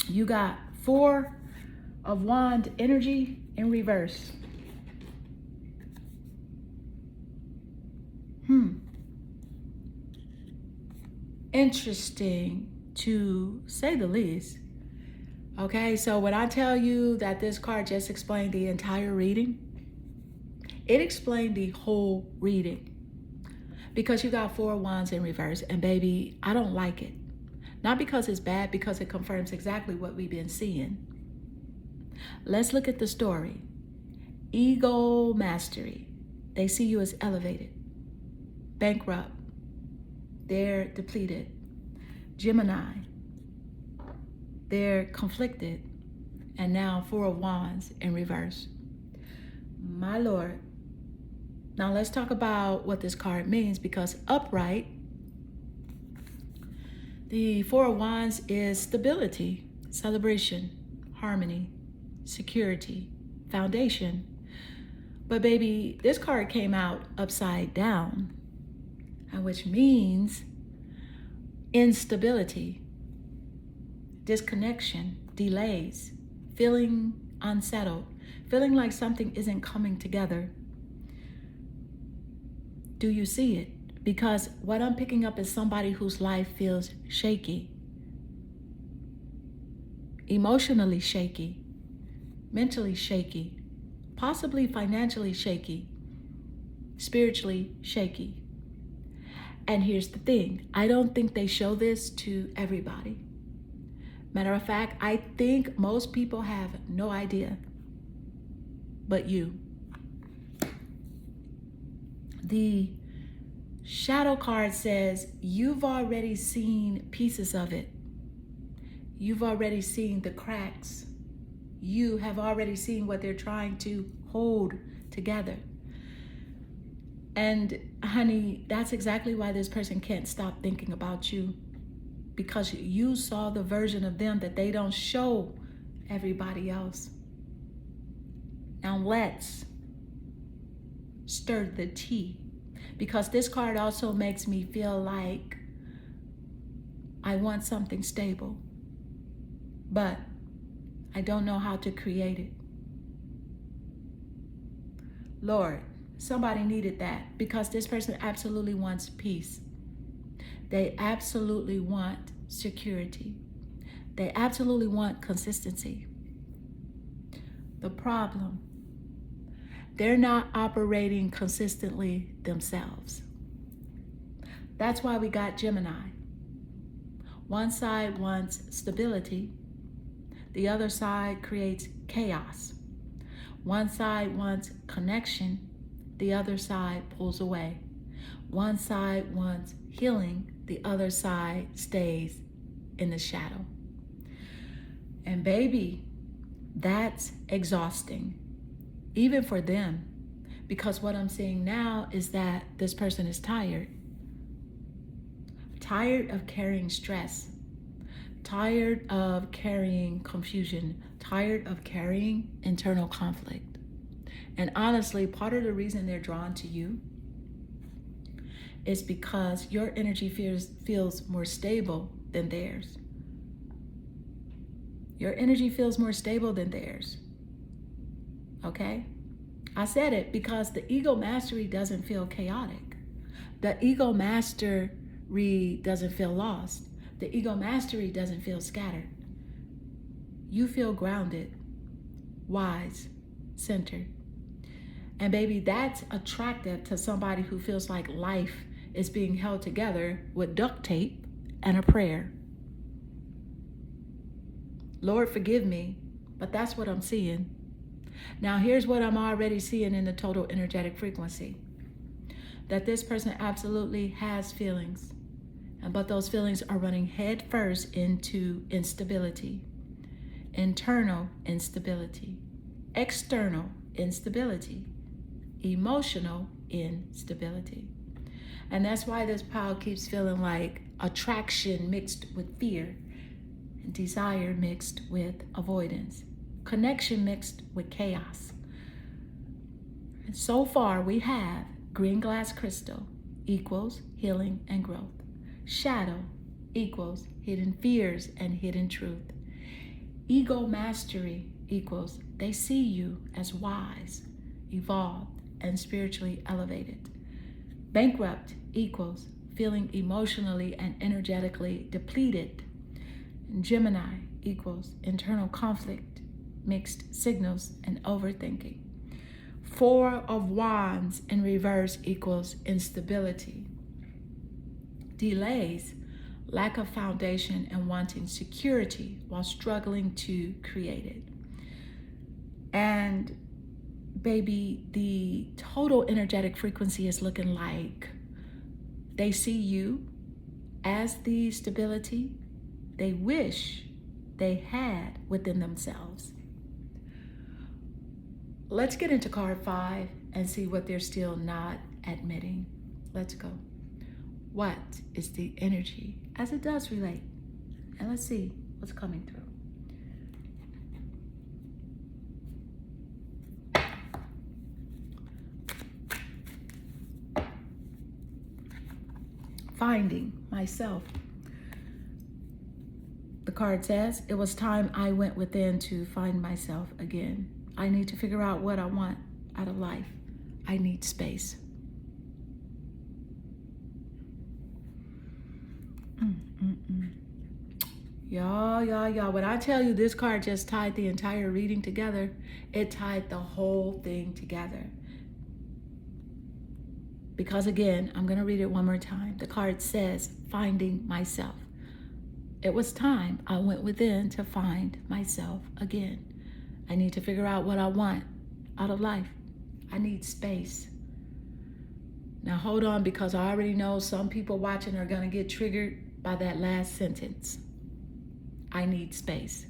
[SPEAKER 1] You got 4 of Wands energy in reverse. Interesting, to say the least. Okay, so when I tell you that this card just explained the entire reading, it explained the whole reading. Because you got 4 Wands in reverse, and baby, I don't like it. Not because it's bad, because it confirms exactly what we've been seeing. Let's look at the story. Ego mastery. They see you as elevated. Bankrupt. They're depleted. Gemini. They're conflicted. And now 4 of Wands in reverse. My Lord. Now let's talk about what this card means, because upright, the 4 of Wands is stability, celebration, harmony, security, foundation. But baby, this card came out upside down, which means instability, disconnection, delays, feeling unsettled, feeling like something isn't coming together. Do you see it? Because what I'm picking up is somebody whose life feels shaky, emotionally shaky, mentally shaky, possibly financially shaky, spiritually shaky. And here's the thing, I don't think they show this to everybody. Matter of fact, I think most people have no idea but you. The shadow card says you've already seen pieces of it. You've already seen the cracks. You have already seen what they're trying to hold together. And honey, that's exactly why this person can't stop thinking about you, because you saw the version of them that they don't show everybody else. Now let's stir the tea, because this card also makes me feel like I want something stable, but I don't know how to create it. Lord, somebody needed that, because this person absolutely wants peace. They absolutely want security. They absolutely want consistency. The problem, they're not operating consistently themselves. That's why we got Gemini. One side wants stability. The other side creates chaos. One side wants connection. The other side pulls away. One side wants healing. The other side stays in the shadow. And baby, that's exhausting, even for them, because what I'm seeing now is that this person is tired of carrying stress, tired of carrying confusion, tired of carrying internal conflict. And honestly, part of the reason they're drawn to you is because your energy feels more stable than theirs. Your energy feels more stable than theirs. Okay? I said it because the ego mastery doesn't feel chaotic. The ego mastery doesn't feel lost. The ego mastery doesn't feel scattered. You feel grounded, wise, centered. And baby, that's attractive to somebody who feels like life is being held together with duct tape and a prayer. Lord, forgive me, but that's what I'm seeing. Now, here's what I'm already seeing in the total energetic frequency. That this person absolutely has feelings, but those feelings are running head first into instability. Internal instability, external instability, emotional instability. And that's why this pile keeps feeling like attraction mixed with fear, desire mixed with avoidance, connection mixed with chaos. And so far we have green glass crystal equals healing and growth. Shadow equals hidden fears and hidden truth. Ego mastery equals they see you as wise, evolved, and spiritually elevated. Bankrupt equals feeling emotionally and energetically depleted. Gemini equals internal conflict, mixed signals, and overthinking. Four of Wands in reverse equals instability. Delays, lack of foundation, and wanting security while struggling to create it. And baby, the total energetic frequency is looking like they see you as the stability they wish they had within themselves. Let's get into card 5 and see what they're still not admitting. Let's go. What is the energy as it does relate? And let's see what's coming through. Finding myself. The card says, it was time I went within to find myself again. I need to figure out what I want out of life. I need space. Y'all, when I tell you this card just tied the entire reading together, it tied the whole thing together. Because again, I'm going to read it one more time. The card says, finding myself. It was time I went within to find myself again. I need to figure out what I want out of life. I need space. Now hold on, because I already know some people watching are going to get triggered by that last sentence. I need space.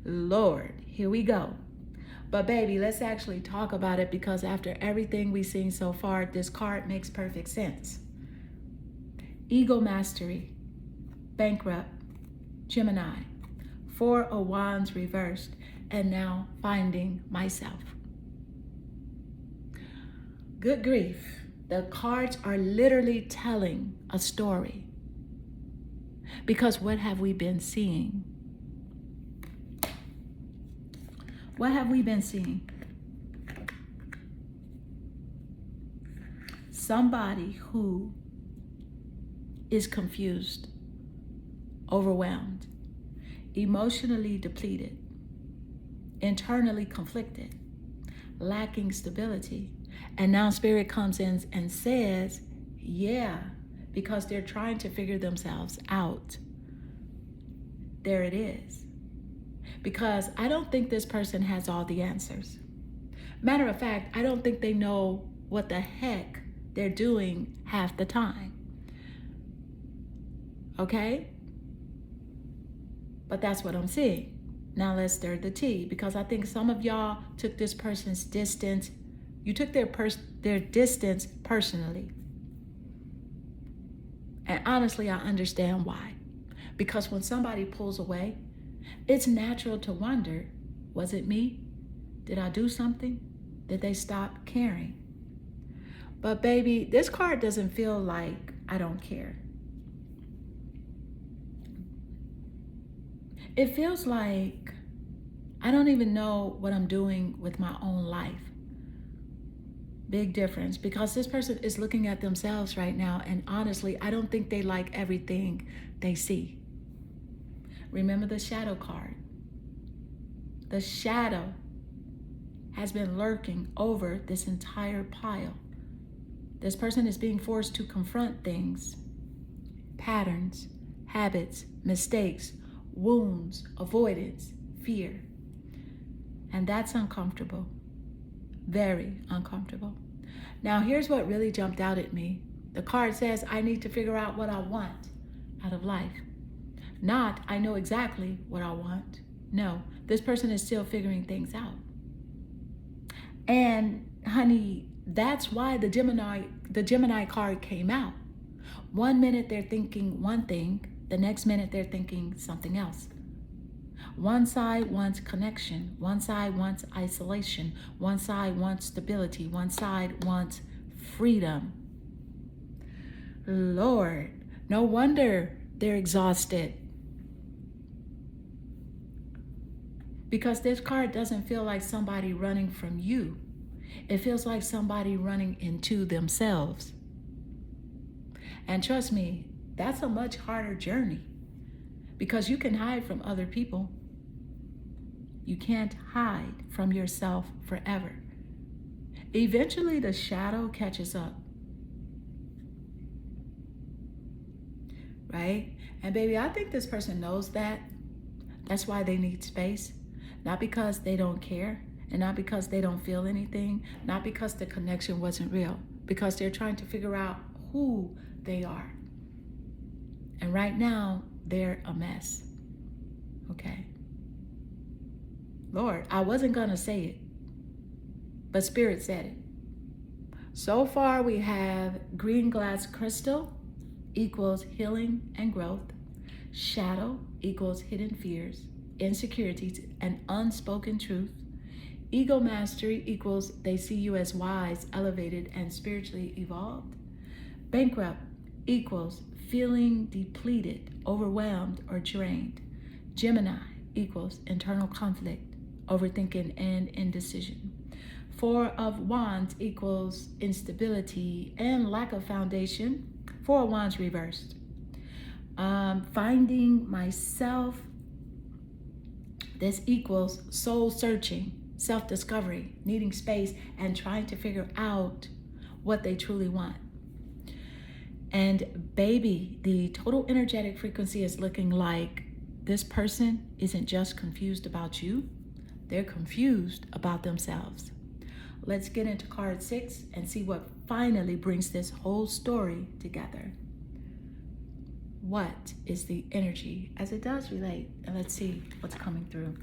[SPEAKER 1] Lord, here we go. But baby, let's actually talk about it, because after everything we've seen so far, this card makes perfect sense. Ego mastery, bankrupt, Gemini, Four of Wands reversed, and now finding myself. Good grief. The cards are literally telling a story. Because what have we been seeing? What have we been seeing? Somebody who is confused, overwhelmed, emotionally depleted, internally conflicted, lacking stability. And now Spirit comes in and says, yeah, because they're trying to figure themselves out. There it is. Because I don't think this person has all the answers. Matter of fact, I don't think they know what the heck they're doing half the time. Okay? But that's what I'm seeing. Now let's stir the tea, because I think some of y'all took this person's distance. You took their distance personally. And honestly, I understand why. Because when somebody pulls away, it's natural to wonder, was it me? Did I do something? Did they stop caring? But baby, this card doesn't feel like I don't care. It feels like I don't even know what I'm doing with my own life. Big difference, because this person is looking at themselves right now, and honestly, I don't think they like everything they see. Remember the shadow card. The shadow has been lurking over this entire pile. This person is being forced to confront things, patterns, habits, mistakes, wounds, avoidance, fear. And that's uncomfortable. Very uncomfortable. Now, here's what really jumped out at me. The card says, I need to figure out what I want out of life. Not, I know exactly what I want. No, this person is still figuring things out. And honey, that's why the Gemini card came out. 1 minute they're thinking one thing, the next minute they're thinking something else. One side wants connection, one side wants isolation, one side wants stability, one side wants freedom. Lord, no wonder they're exhausted. Because this card doesn't feel like somebody running from you. It feels like somebody running into themselves. And trust me, that's a much harder journey, because you can hide from other people. You can't hide from yourself forever. Eventually, the shadow catches up. Right? And baby, I think this person knows that. That's why they need space. Not because they don't care, and not because they don't feel anything, not because the connection wasn't real, because they're trying to figure out who they are. And right now, they're a mess. Okay? Lord, I wasn't going to say it, but Spirit said it. So far, we have green glass crystal equals healing and growth. Shadow equals hidden fears, insecurities, and unspoken truth. Ego mastery equals they see you as wise, elevated, and spiritually evolved. Bankrupt equals feeling depleted, overwhelmed, or drained. Gemini equals internal conflict, overthinking, and indecision. Four of Wands equals instability and lack of foundation. Four of Wands reversed. Finding myself. This equals soul searching, self-discovery, needing space, and trying to figure out what they truly want. And baby, the total energetic frequency is looking like this person isn't just confused about you, they're confused about themselves. Let's get into card 6 and see what finally brings this whole story together. What is the energy as it does relate? And let's see what's coming through.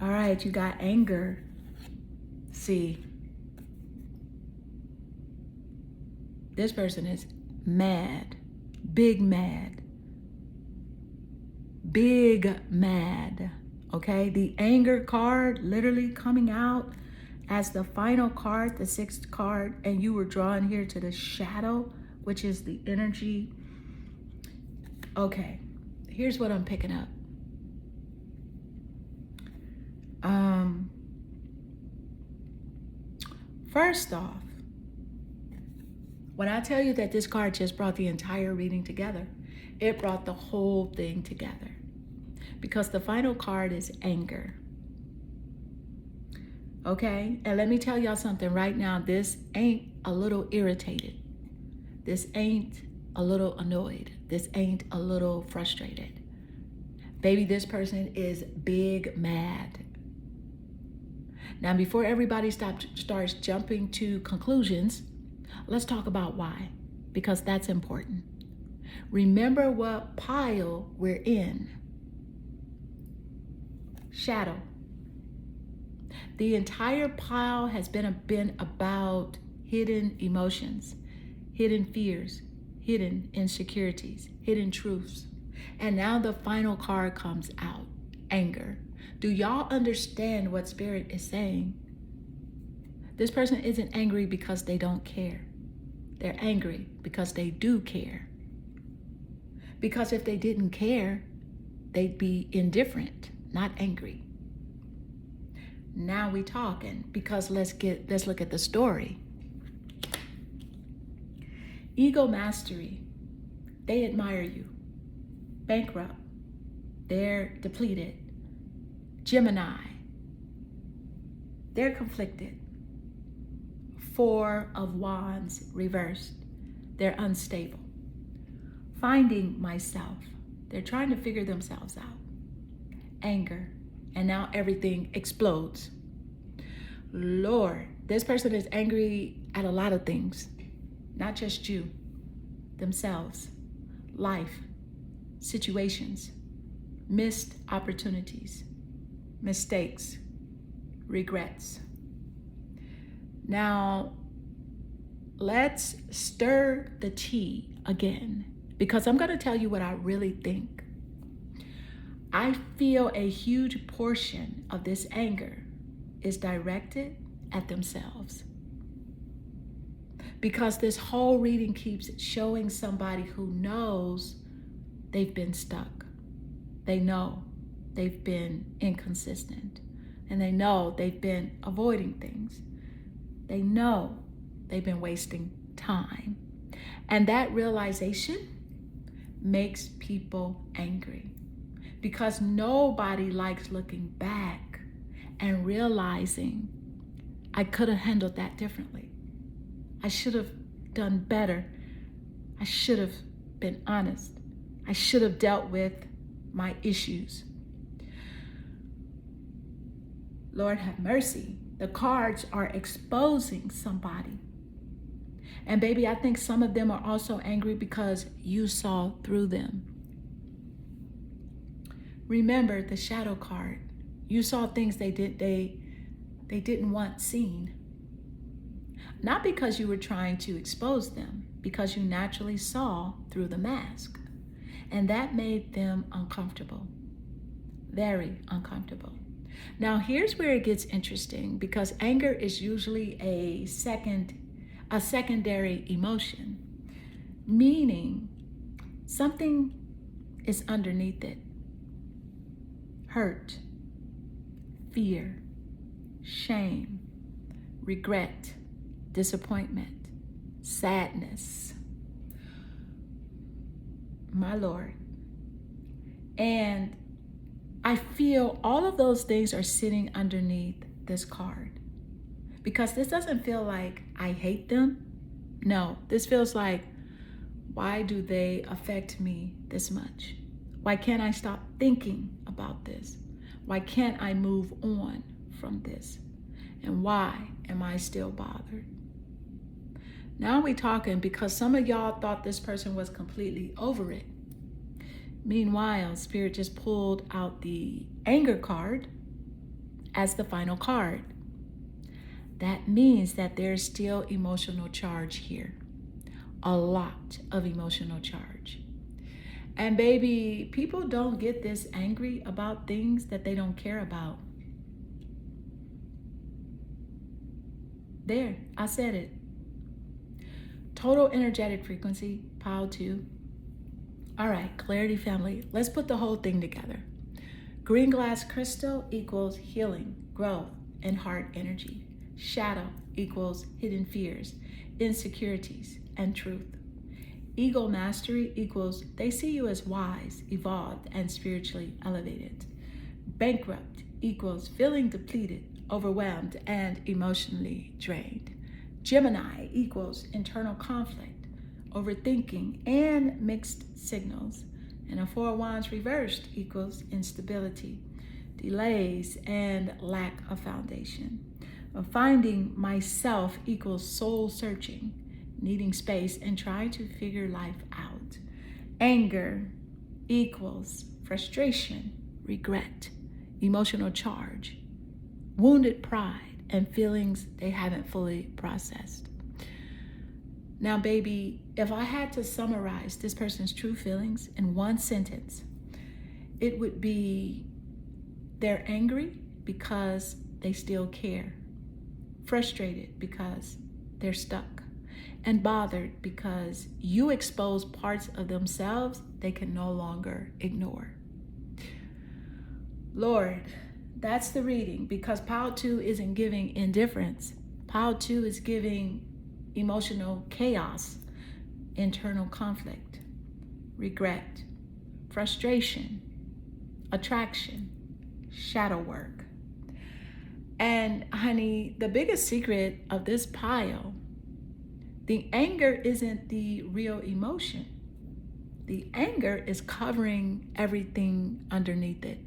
[SPEAKER 1] All right, you got anger. See, this person is mad, big mad, big mad. Okay, the anger card literally coming out as the final card, the 6th card, and you were drawn here to the shadow, which is the energy. Okay, here's what I'm picking up. First off, when I tell you that this card just brought the entire reading together, it brought the whole thing together. Because the final card is anger. Okay? And let me tell y'all something right now. This ain't a little irritated. This ain't a little annoyed. This ain't a little frustrated. Baby, this person is big mad. Now, before everybody starts jumping to conclusions, let's talk about why, because that's important. Remember what pile we're in. Shadow. The entire pile has been about hidden emotions, hidden fears, hidden insecurities, hidden truths. And now the final card comes out, anger. Do y'all understand what Spirit is saying? This person isn't angry because they don't care. They're angry because they do care. Because if they didn't care, they'd be indifferent, not angry. Now we talking, because let's look at the story. Ego mastery. They admire you. Bankrupt. They're depleted. Gemini. They're conflicted. Four of Wands reversed. They're unstable. Finding myself. They're trying to figure themselves out. Anger. And now everything explodes. Lord, this person is angry at a lot of things. Not just you. Themselves. Life. Situations. Missed opportunities. Mistakes. Regrets. Now, let's stir the tea again, because I'm going to tell you what I really think. I feel a huge portion of this anger is directed at themselves. Because this whole reading keeps showing somebody who knows they've been stuck. They know they've been inconsistent. And they know they've been avoiding things. They know they've been wasting time. And that realization makes people angry. Because nobody likes looking back and realizing I could have handled that differently. I should have done better. I should have been honest. I should have dealt with my issues. Lord have mercy. The cards are exposing somebody. And baby, I think some of them are also angry because you saw through them. Remember the shadow card. You saw things they didn't want seen. Not because you were trying to expose them, because you naturally saw through the mask. And that made them uncomfortable. Very uncomfortable. Now here's where it gets interesting, because anger is usually a secondary emotion, meaning something is underneath it. Hurt, fear, shame, regret, disappointment, sadness. My Lord. And I feel all of those things are sitting underneath this card, because this doesn't feel like I hate them. No, this feels like, why do they affect me this much? Why can't I stop thinking about this? Why can't I move on from this? And why am I still bothered? Now we talking, because some of y'all thought this person was completely over it. Meanwhile, Spirit just pulled out the anger card as the final card. That means that there's still emotional charge here. A lot of emotional charge. And baby, people don't get this angry about things that they don't care about. There, I said it. Total energetic frequency, pile 2. All right, Clarity family, let's put the whole thing together. Green glass crystal equals healing, growth, and heart energy. Shadow equals hidden fears, insecurities, and truth. Ego mastery equals they see you as wise, evolved, and spiritually elevated. Bankrupt equals feeling depleted, overwhelmed, and emotionally drained. Gemini equals internal conflict, overthinking, and mixed signals. And a Four of Wands reversed equals instability, delays, and lack of foundation. Finding myself equals soul searching, needing space and trying to figure life out. Anger equals frustration, regret, emotional charge, wounded pride, and feelings they haven't fully processed. Now, baby, if I had to summarize this person's true feelings in one sentence, it would be they're angry because they still care, frustrated because they're stuck, and bothered because you expose parts of themselves they can no longer ignore. Lord, that's the reading, because pile 2 isn't giving indifference. Pile 2 is giving emotional chaos, internal conflict, regret, frustration, attraction, shadow work. And honey, the biggest secret of this pile, the anger isn't the real emotion. The anger is covering everything underneath it.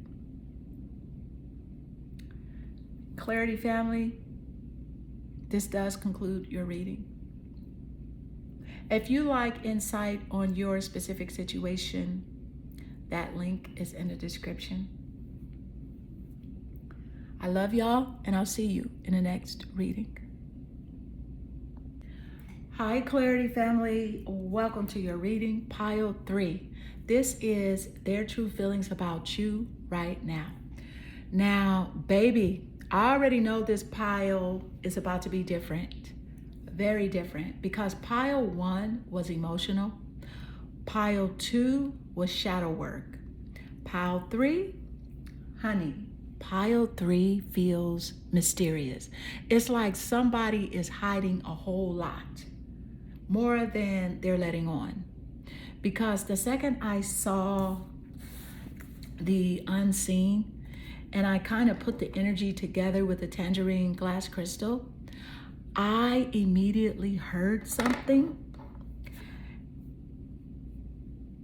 [SPEAKER 1] Clarity family, this does conclude your reading. If you like insight on your specific situation, that link is in the description. I love y'all, and I'll see you in the next reading. Hi, Clarity family. Welcome to your reading, pile 3. This is their true feelings about you right now. Now, baby, I already know this pile is about to be different. Very different, because pile 1 was emotional. Pile 2 was shadow work. Pile 3, honey, pile 3 feels mysterious. It's like somebody is hiding a whole lot, more than they're letting on. Because the second I saw the unseen, and I kind of put the energy together with the tangerine glass crystal, I immediately heard something.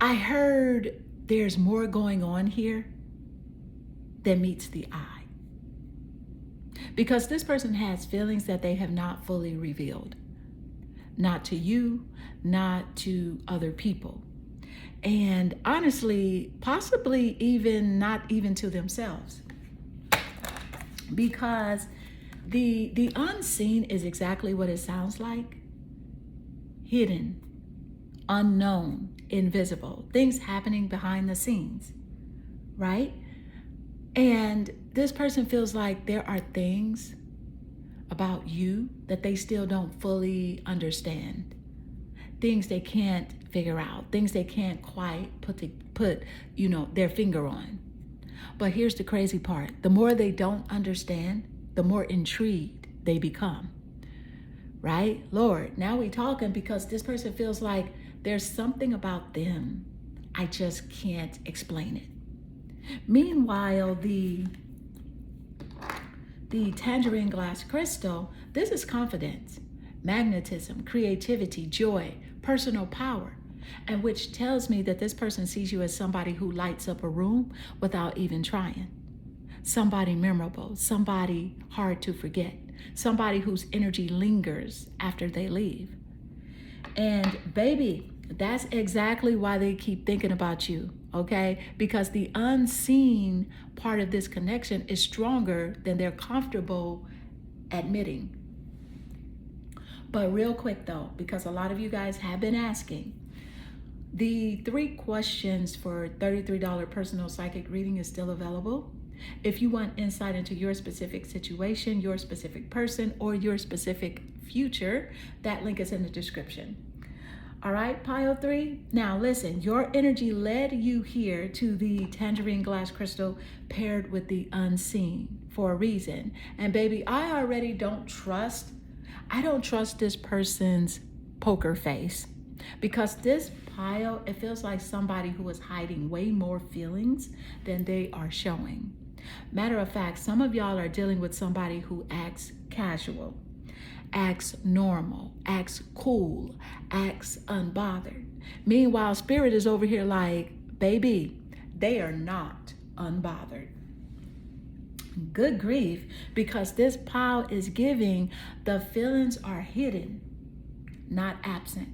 [SPEAKER 1] I heard there's more going on here than meets the eye. Because this person has feelings that they have not fully revealed. Not to you, not to other people. And honestly, possibly not even to themselves. Because the unseen is exactly what it sounds like. Hidden, unknown, invisible, things happening behind the scenes, right? And this person feels like there are things about you that they still don't fully understand. Things they can't figure out, things they can't quite put their finger on. But here's the crazy part. The more they don't understand, the more intrigued they become, right? Lord, now we talking, because this person feels like there's something about them. I just can't explain it. Meanwhile, the tangerine glass crystal, this is confidence, magnetism, creativity, joy, personal power, and which tells me that this person sees you as somebody who lights up a room without even trying. Somebody memorable, somebody hard to forget, somebody whose energy lingers after they leave. And baby, that's exactly why they keep thinking about you, okay? Because the unseen part of this connection is stronger than they're comfortable admitting. But real quick though, because a lot of you guys have been asking, the 3 questions for $33 personal psychic reading is still available. If you want insight into your specific situation, your specific person, or your specific future, that link is in the description. All right, pile 3. Now listen, your energy led you here to the tangerine glass crystal paired with the unseen for a reason. And baby, I don't trust this person's poker face, because this pile, it feels like somebody who is hiding way more feelings than they are showing. Matter of fact, some of y'all are dealing with somebody who acts casual, acts normal, acts cool, acts unbothered. Meanwhile, spirit is over here like, baby, they are not unbothered. Good grief, because this pile is giving the feelings are hidden, not absent.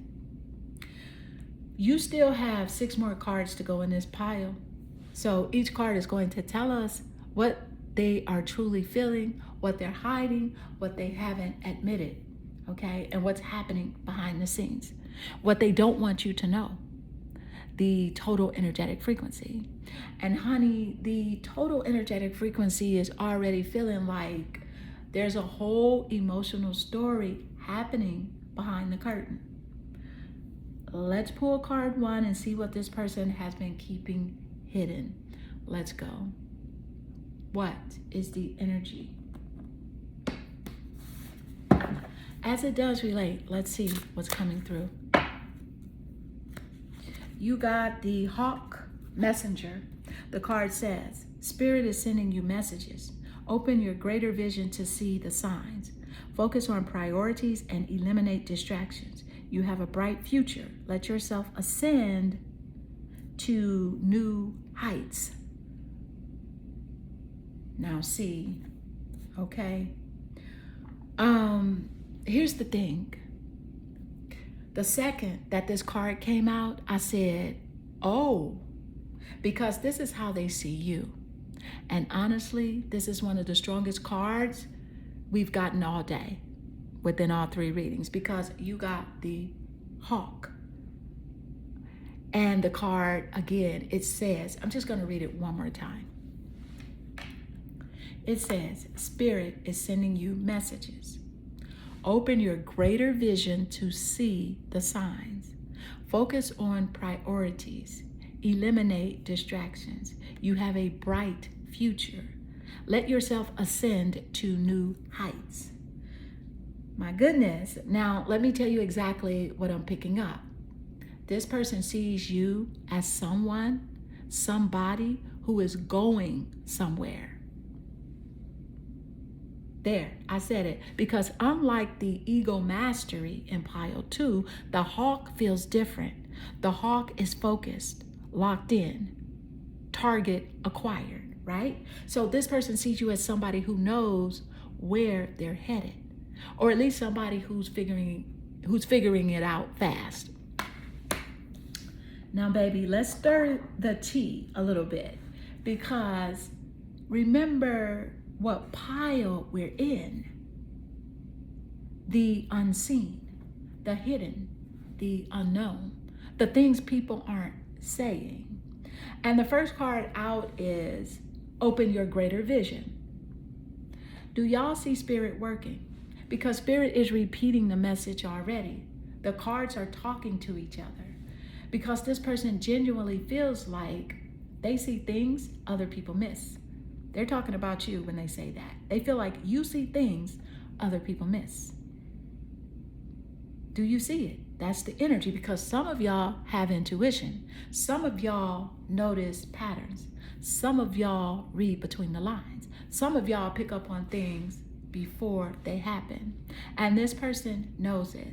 [SPEAKER 1] You still have 6 more cards to go in this pile. So each card is going to tell us what they are truly feeling, what they're hiding, what they haven't admitted, okay? And what's happening behind the scenes, what they don't want you to know. The total energetic frequency. And honey, the total energetic frequency is already feeling like there's a whole emotional story happening behind the curtain. Let's pull card 1 and see what this person has been keeping hidden. Let's go. What is the energy? As it does relate, let's see what's coming through. You got the Hawk Messenger. The card says, Spirit is sending you messages. Open your greater vision to see the signs. Focus on priorities and eliminate distractions. You have a bright future. Let yourself ascend to new heights. Now see, okay? Here's the thing. The second that this card came out, I said, oh, because this is how they see you. And honestly, this is one of the strongest cards we've gotten all day within all 3 readings, because you got the Hawk. And the card, again, it says, I'm just going to read it one more time. It says, Spirit is sending you messages. Open your greater vision to see the signs. Focus on priorities. Eliminate distractions. You have a bright future. Let yourself ascend to new heights. My goodness. Now, let me tell you exactly what I'm picking up. This person sees you as someone, somebody who is going somewhere. There, I said it, because unlike the ego mastery in pile 2, the Hawk feels different. The Hawk is focused, locked in, target acquired, right? So this person sees you as somebody who knows where they're headed, or at least somebody who's figuring it out fast. Now, baby, let's stir the tea a little bit, because remember what pile we're in. The unseen, the hidden, the unknown, the things people aren't saying. And the first card out is open your greater vision. Do y'all see Spirit working? Because Spirit is repeating the message already. The cards are talking to each other, because this person genuinely feels like they see things other people miss. They're talking about you when they say that. They feel like you see things other people miss. Do you see it? That's the energy, because some of y'all have intuition. Some of y'all notice patterns. Some of y'all read between the lines. Some of y'all pick up on things before they happen. And this person knows it.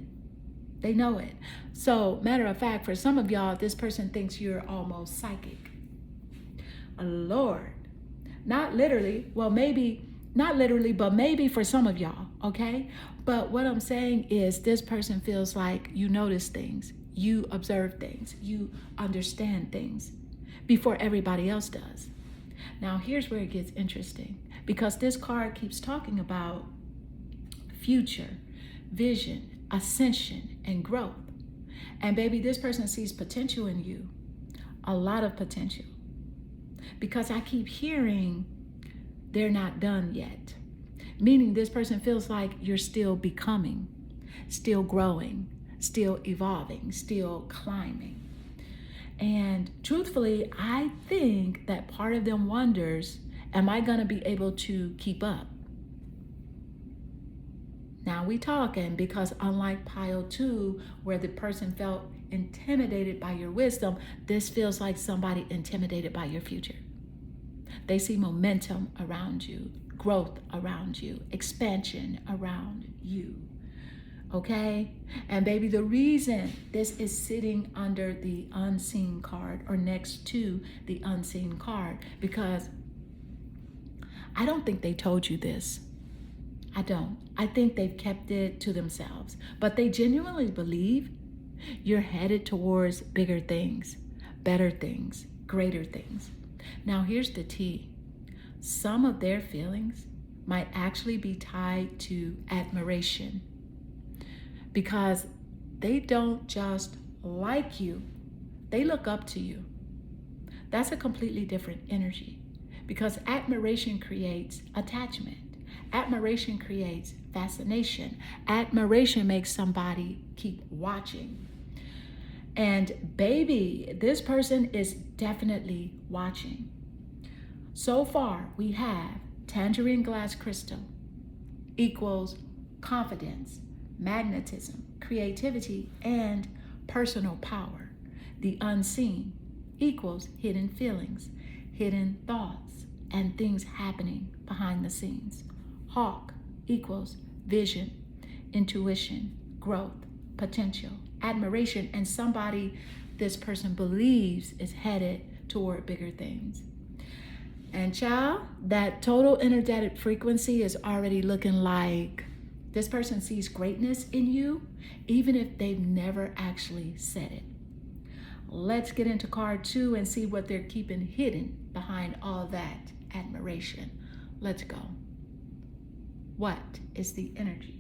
[SPEAKER 1] They know it. So, matter of fact, for some of y'all, this person thinks you're almost psychic. Lord. Not literally, well, maybe, not literally, but maybe for some of y'all, okay? But what I'm saying is this person feels like you notice things, you observe things, you understand things before everybody else does. Now, here's where it gets interesting, because this card keeps talking about future, vision, ascension, and growth. And baby, this person sees potential in you, a lot of potential. Because I keep hearing they're not done yet. Meaning this person feels like you're still becoming, still growing, still evolving, still climbing. And truthfully, I think that part of them wonders, am I going to be able to keep up? Now we talking, because unlike pile 2, where the person felt intimidated by your wisdom, this feels like somebody intimidated by your future. They see momentum around you, growth around you, expansion around you. Okay? And baby, the reason this is sitting under the unseen card, or next to the unseen card, because I don't think they told you this. I don't. I think they've kept it to themselves. But they genuinely believe you're headed towards bigger things, better things, greater things. Now, here's the tea. Some of their feelings might actually be tied to admiration because they don't just like you, they look up to you. That's a completely different energy because admiration creates attachment. Admiration creates fascination. Admiration makes somebody keep watching. And baby, this person is definitely watching. So far, we have tangerine glass crystal equals confidence, magnetism, creativity, and personal power. The unseen equals hidden feelings, hidden thoughts, and things happening behind the scenes. Hawk equals vision, intuition, growth, potential, admiration, and somebody this person believes is headed toward bigger things. And child, that total energetic frequency is already looking like this person sees greatness in you, even if they've never actually said it. Let's get into card 2 and see what they're keeping hidden behind all that admiration. Let's go. What is the energy?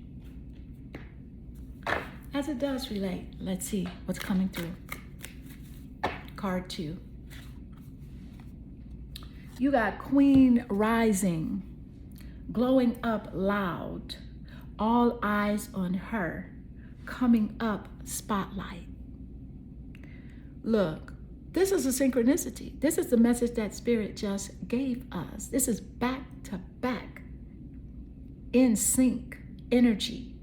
[SPEAKER 1] As it does relate, let's see what's coming through. Card 2. You got Queen rising, glowing up loud, all eyes on her, coming up spotlight. Look, this is a synchronicity. This is the message that Spirit just gave us. This is back to back, in sync energy.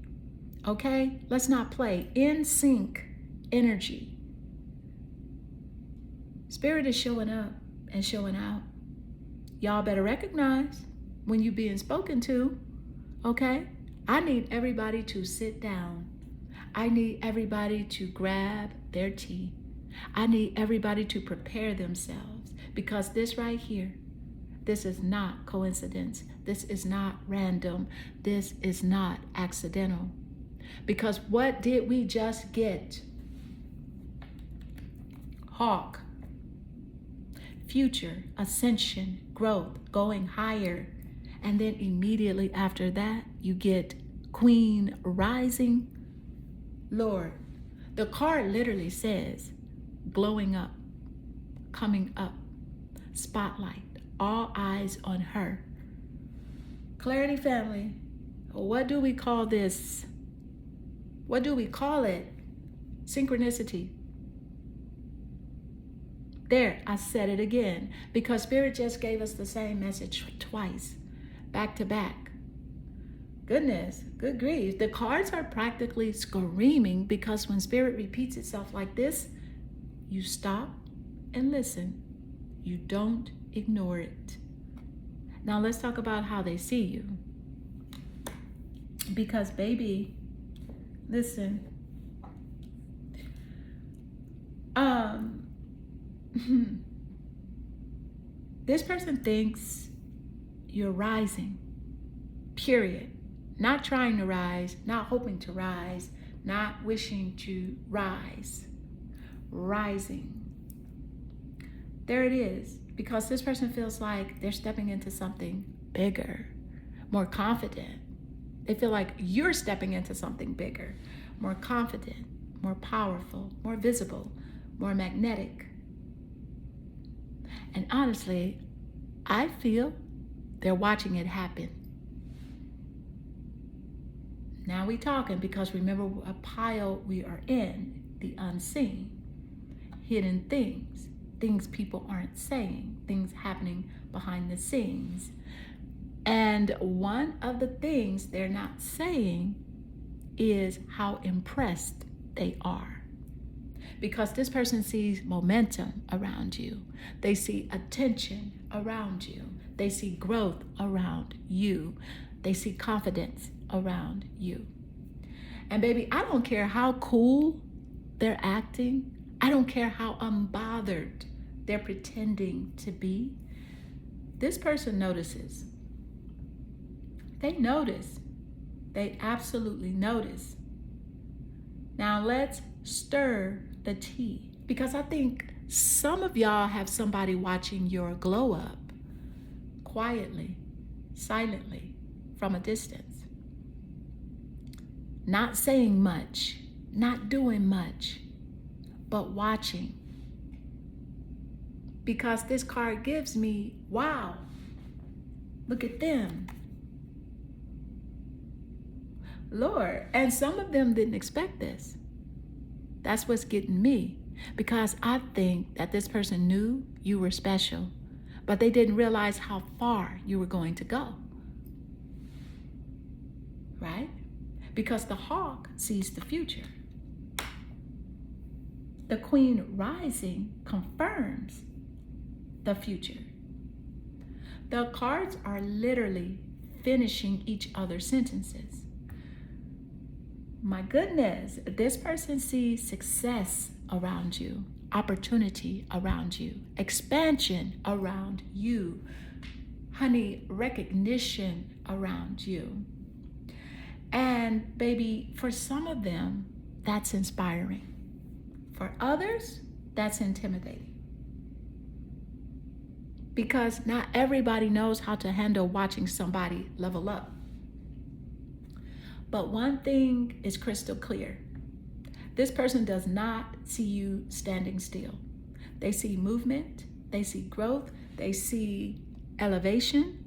[SPEAKER 1] Okay? Let's not play. In sync energy. Spirit is showing up and showing out. Y'all better recognize when you're being spoken to. Okay? I need everybody to sit down. I need everybody to grab their tea. I need everybody to prepare themselves because this right here, this is not coincidence. This is not random. This is not accidental. Because what did we just get? Hawk. Future, ascension, growth, going higher. And then immediately after that, you get Queen rising. Lord, the card literally says, glowing up, coming up, spotlight, all eyes on her. Clarity family, what do we call this? What do we call it? Synchronicity. There, I said it again, because Spirit just gave us the same message twice, back to back. Goodness, good grief. The cards are practically screaming because when Spirit repeats itself like this, you stop and listen. You don't ignore it. Now let's talk about how they see you. Because baby, listen. This person thinks you're rising, period. Not trying to rise, not hoping to rise, not wishing to rise. Rising. There it is. Because this person feels like they're stepping into something bigger, more confident. They feel like you're stepping into something bigger, more confident, more powerful, more visible, more magnetic. And honestly, I feel they're watching it happen. Now we talking because remember a pile we are in, the unseen, hidden things, things people aren't saying, things happening behind the scenes. And one of the things they're not saying is how impressed they are. Because this person sees momentum around you. They see attention around you. They see growth around you. They see confidence around you. And baby, I don't care how cool they're acting. I don't care how unbothered they're pretending to be. This person notices. They notice. They absolutely notice. Now let's stir the tea, because I think some of y'all have somebody watching your glow up quietly, silently, from a distance. Not saying much, not doing much, but watching. Because this card gives me, wow, look at them. Lord, and some of them didn't expect this. That's what's getting me, because I think that this person knew you were special, but they didn't realize how far you were going to go. Right? Because the hawk sees the future. The queen rising confirms the future. The cards are literally finishing each other's sentences. My goodness, this person sees success around you, opportunity around you, expansion around you, honey, recognition around you. And baby, for some of them, that's inspiring. For others, that's intimidating. Because not everybody knows how to handle watching somebody level up. But one thing is crystal clear. This person does not see you standing still. They see movement, they see growth, they see elevation.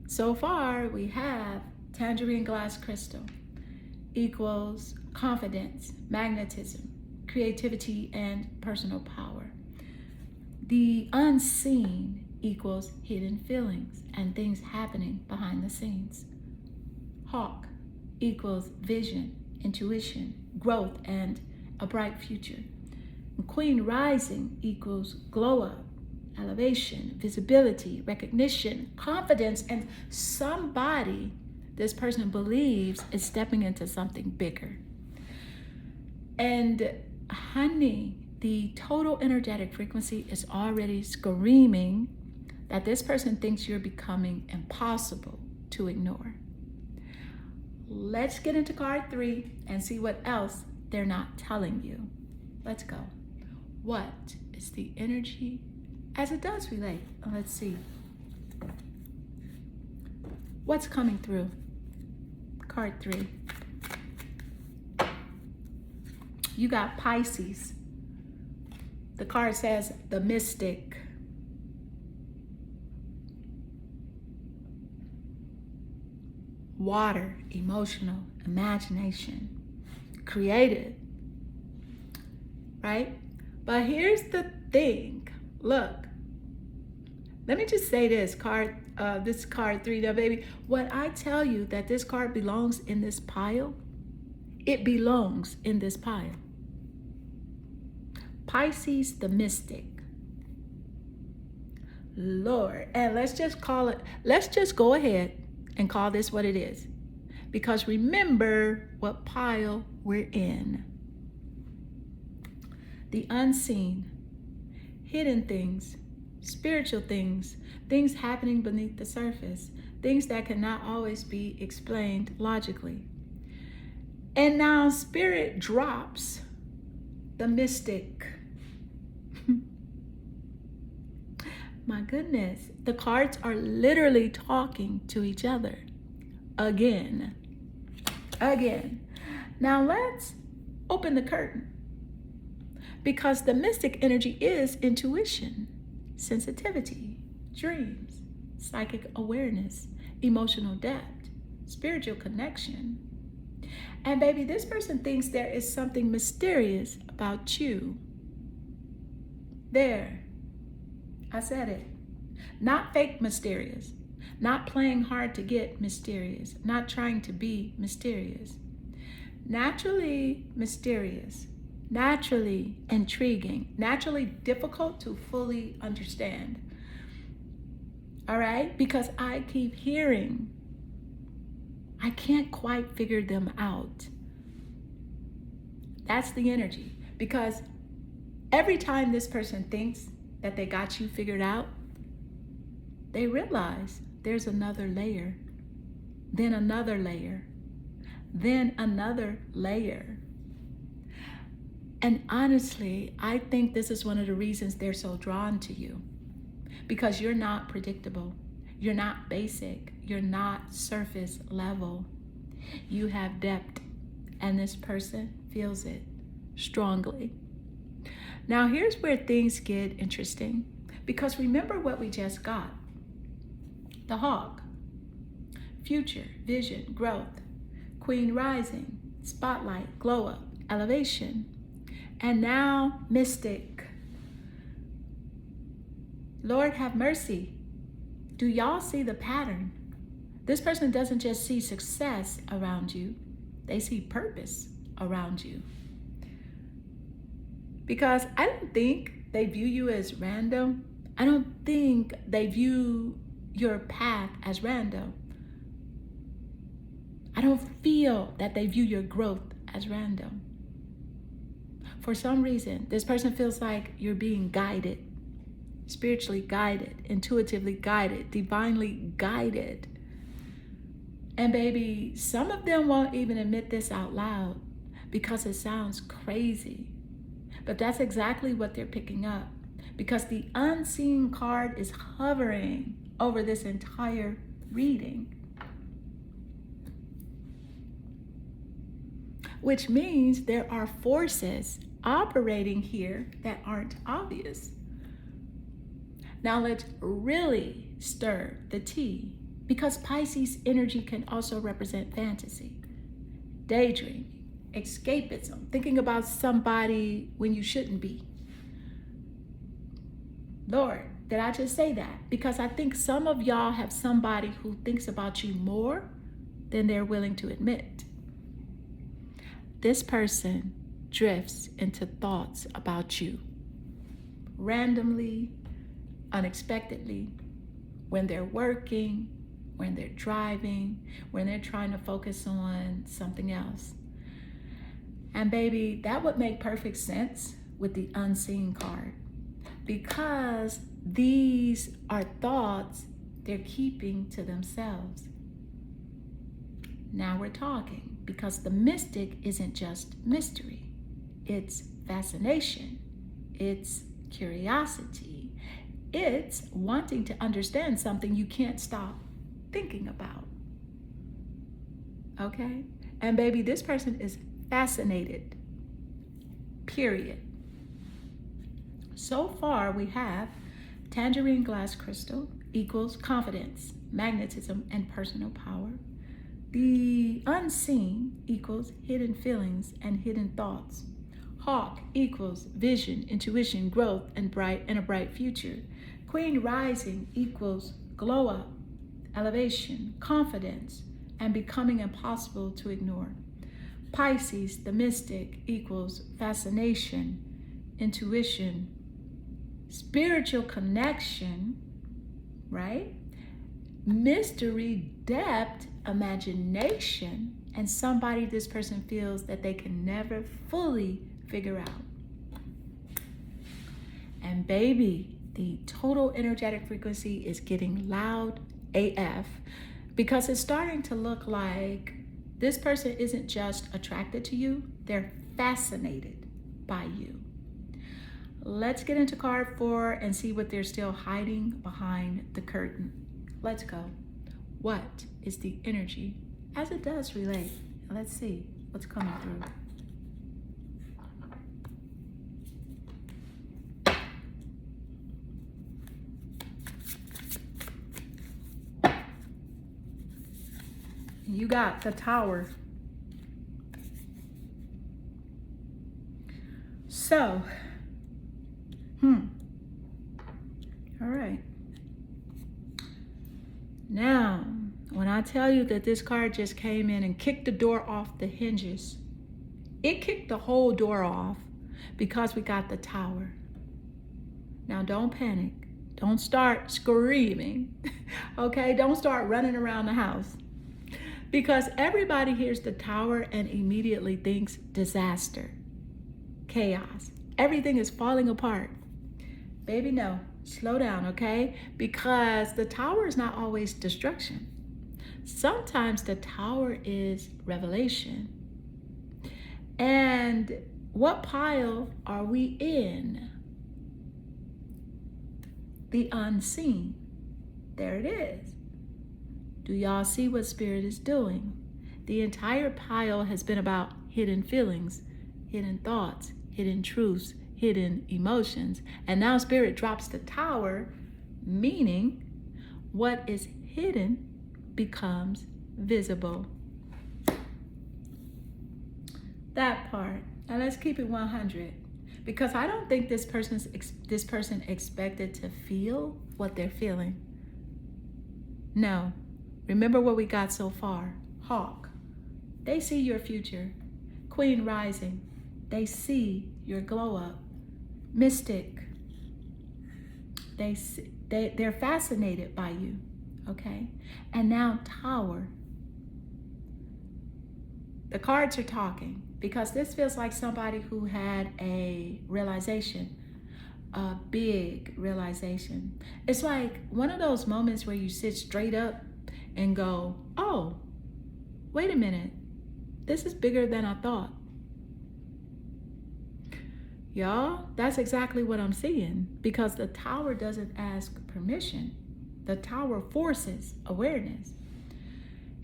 [SPEAKER 1] So far, we have tangerine glass crystal equals confidence, magnetism, creativity, and personal power. The unseen equals hidden feelings and things happening behind the scenes. Hawk equals vision, intuition, growth, and a bright future. And Queen rising equals glow up, elevation, visibility, recognition, confidence, and somebody this person believes is stepping into something bigger. And honey, the total energetic frequency is already screaming that this person thinks you're becoming impossible to ignore. Let's get into card 3 and see what else they're not telling you. Let's go. What is the energy as it does relate? Let's see. What's coming through? Card 3. You got Pisces. The card says the mystic. Water, emotional, imagination, creative, right? But here's the thing. Look, let me just say this card 3, now baby. When I tell you that this card belongs in this pile, it belongs in this pile. Pisces, the mystic. Lord, and let's just go ahead and call this what it is. Because remember what pile we're in. The unseen, hidden things, spiritual things, things happening beneath the surface, things that cannot always be explained logically. And now spirit drops the mystic. My goodness, the cards are literally talking to each other again. Now let's open the curtain, because the mystic energy is intuition, sensitivity, dreams, psychic awareness, emotional depth, spiritual connection. And baby, this person thinks there is something mysterious about you. There. I said it. Not fake mysterious. Not playing hard to get mysterious. Not trying to be mysterious. Naturally mysterious. Naturally intriguing. Naturally difficult to fully understand. All right? Because I keep hearing, I can't quite figure them out. That's the energy. Because every time this person thinks that they got you figured out, they realize there's another layer, then another layer, then another layer. And honestly, I think this is one of the reasons they're so drawn to you, because you're not predictable. You're not basic. You're not surface level. You have depth, and this person feels it strongly. Now, here's where things get interesting, because remember what we just got. The hawk, future, vision, growth, queen rising, spotlight, glow up, elevation, and now mystic. Lord have mercy. Do y'all see the pattern? This person doesn't just see success around you, they see purpose around you. Because I don't think they view you as random. I don't think they view your path as random. I don't feel that they view your growth as random. For some reason, this person feels like you're being guided, spiritually guided, intuitively guided, divinely guided. And baby, some of them won't even admit this out loud because it sounds crazy. But that's exactly what they're picking up, because the unseen card is hovering over this entire reading. Which means there are forces operating here that aren't obvious. Now let's really stir the tea, because Pisces energy can also represent fantasy, daydreaming, escapism, thinking about somebody when you shouldn't be. Lord, did I just say that? Because I think some of y'all have somebody who thinks about you more than they're willing to admit. This person drifts into thoughts about you randomly, unexpectedly, when they're working, when they're driving, when they're trying to focus on something else. And baby, that would make perfect sense with the unseen card, because these are thoughts they're keeping to themselves. Now we're talking, because the mystic isn't just mystery. It's fascination. It's curiosity. It's wanting to understand something you can't stop thinking about. Okay? And baby, this person is fascinated. Period. So far, we have tangerine glass crystal equals confidence, magnetism, and personal power. The unseen equals hidden feelings and hidden thoughts. Hawk equals vision, intuition, growth, and a bright future. Queen rising equals glow up, elevation, confidence, and becoming impossible to ignore. Pisces, the mystic, equals fascination, intuition, spiritual connection, right? Mystery, depth, imagination, and somebody this person feels that they can never fully figure out. And baby, the total energetic frequency is getting loud AF, because it's starting to look like this person isn't just attracted to you, they're fascinated by you. Let's get into card 4 and see what they're still hiding behind the curtain. Let's go. What is the energy as it does relate? Let's see what's coming through. You got the Tower. So, all right. Now, when I tell you that this card just came in and kicked the door off the hinges, it kicked the whole door off because we got the Tower. Now, don't panic. Don't start screaming, okay? Don't start running around the house, because everybody hears the Tower and immediately thinks disaster, chaos. Everything is falling apart. Baby, no. Slow down, okay? Because the tower is not always destruction. Sometimes the tower is revelation. And what pile are we in? The unseen. There it is. Do y'all see what Spirit is doing? The entire pile has been about hidden feelings, hidden thoughts, hidden truths, hidden emotions. And now Spirit drops the tower, meaning what is hidden becomes visible. That part. Now let's keep it 100, because I don't think this person expected to feel what they're feeling. No. Remember what we got so far. Hawk. They see your future. Queen rising. They see your glow up. Mystic. They're fascinated by you. Okay? And now Tower. The cards are talking, because this feels like somebody who had a realization, a big realization. It's like one of those moments where you sit straight up and go, oh, wait a minute, this is bigger than I thought. Y'all, that's exactly what I'm seeing, because the tower doesn't ask permission. The tower forces awareness.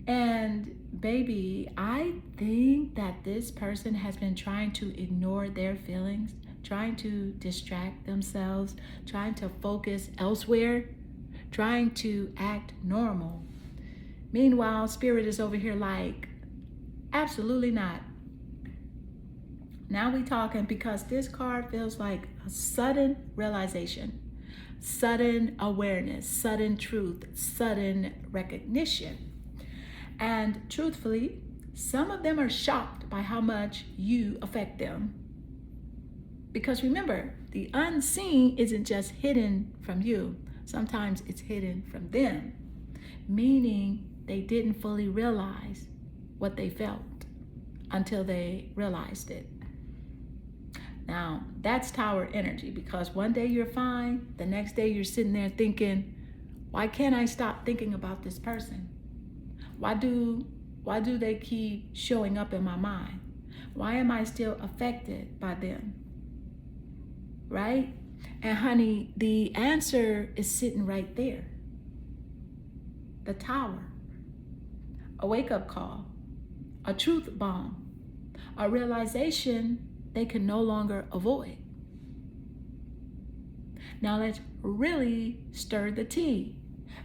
[SPEAKER 1] And baby, I think that this person has been trying to ignore their feelings, trying to distract themselves, trying to focus elsewhere, trying to act normal. Meanwhile, Spirit is over here like, absolutely not. Now we talking, because this card feels like a sudden realization, sudden awareness, sudden truth, sudden recognition. And truthfully, some of them are shocked by how much you affect them. Because remember, the unseen isn't just hidden from you. Sometimes it's hidden from them, meaning they didn't fully realize what they felt until they realized it. Now, that's Tower energy, because one day you're fine, the next day you're sitting there thinking, why can't I stop thinking about this person? Why do they keep showing up in my mind? Why am I still affected by them? Right? And honey, the answer is sitting right there. The tower. A wake-up call. A truth bomb. A realization they can no longer avoid. Now let's really stir the tea,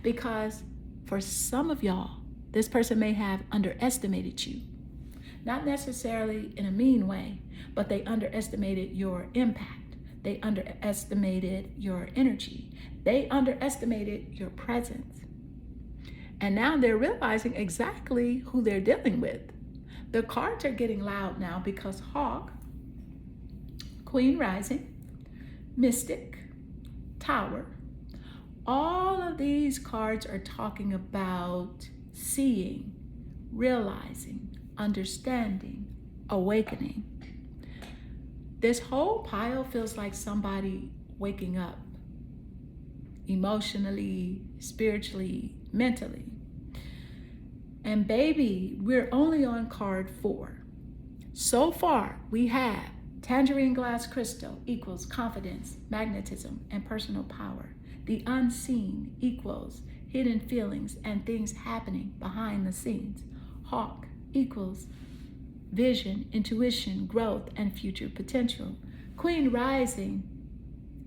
[SPEAKER 1] because for some of y'all, this person may have underestimated you. Not necessarily in a mean way, but they underestimated your impact. They underestimated your energy. They underestimated your presence. And now they're realizing exactly who they're dealing with. The cards are getting loud now, because Hawk, Queen rising, Mystic, Tower, all of these cards are talking about seeing, realizing, understanding, awakening. This whole pile feels like somebody waking up emotionally, spiritually, mentally. And baby, we're only on card 4. So far, we have tangerine glass crystal equals confidence, magnetism, and personal power. The unseen equals hidden feelings and things happening behind the scenes. Hawk equals vision, intuition, growth, and future potential. Queen rising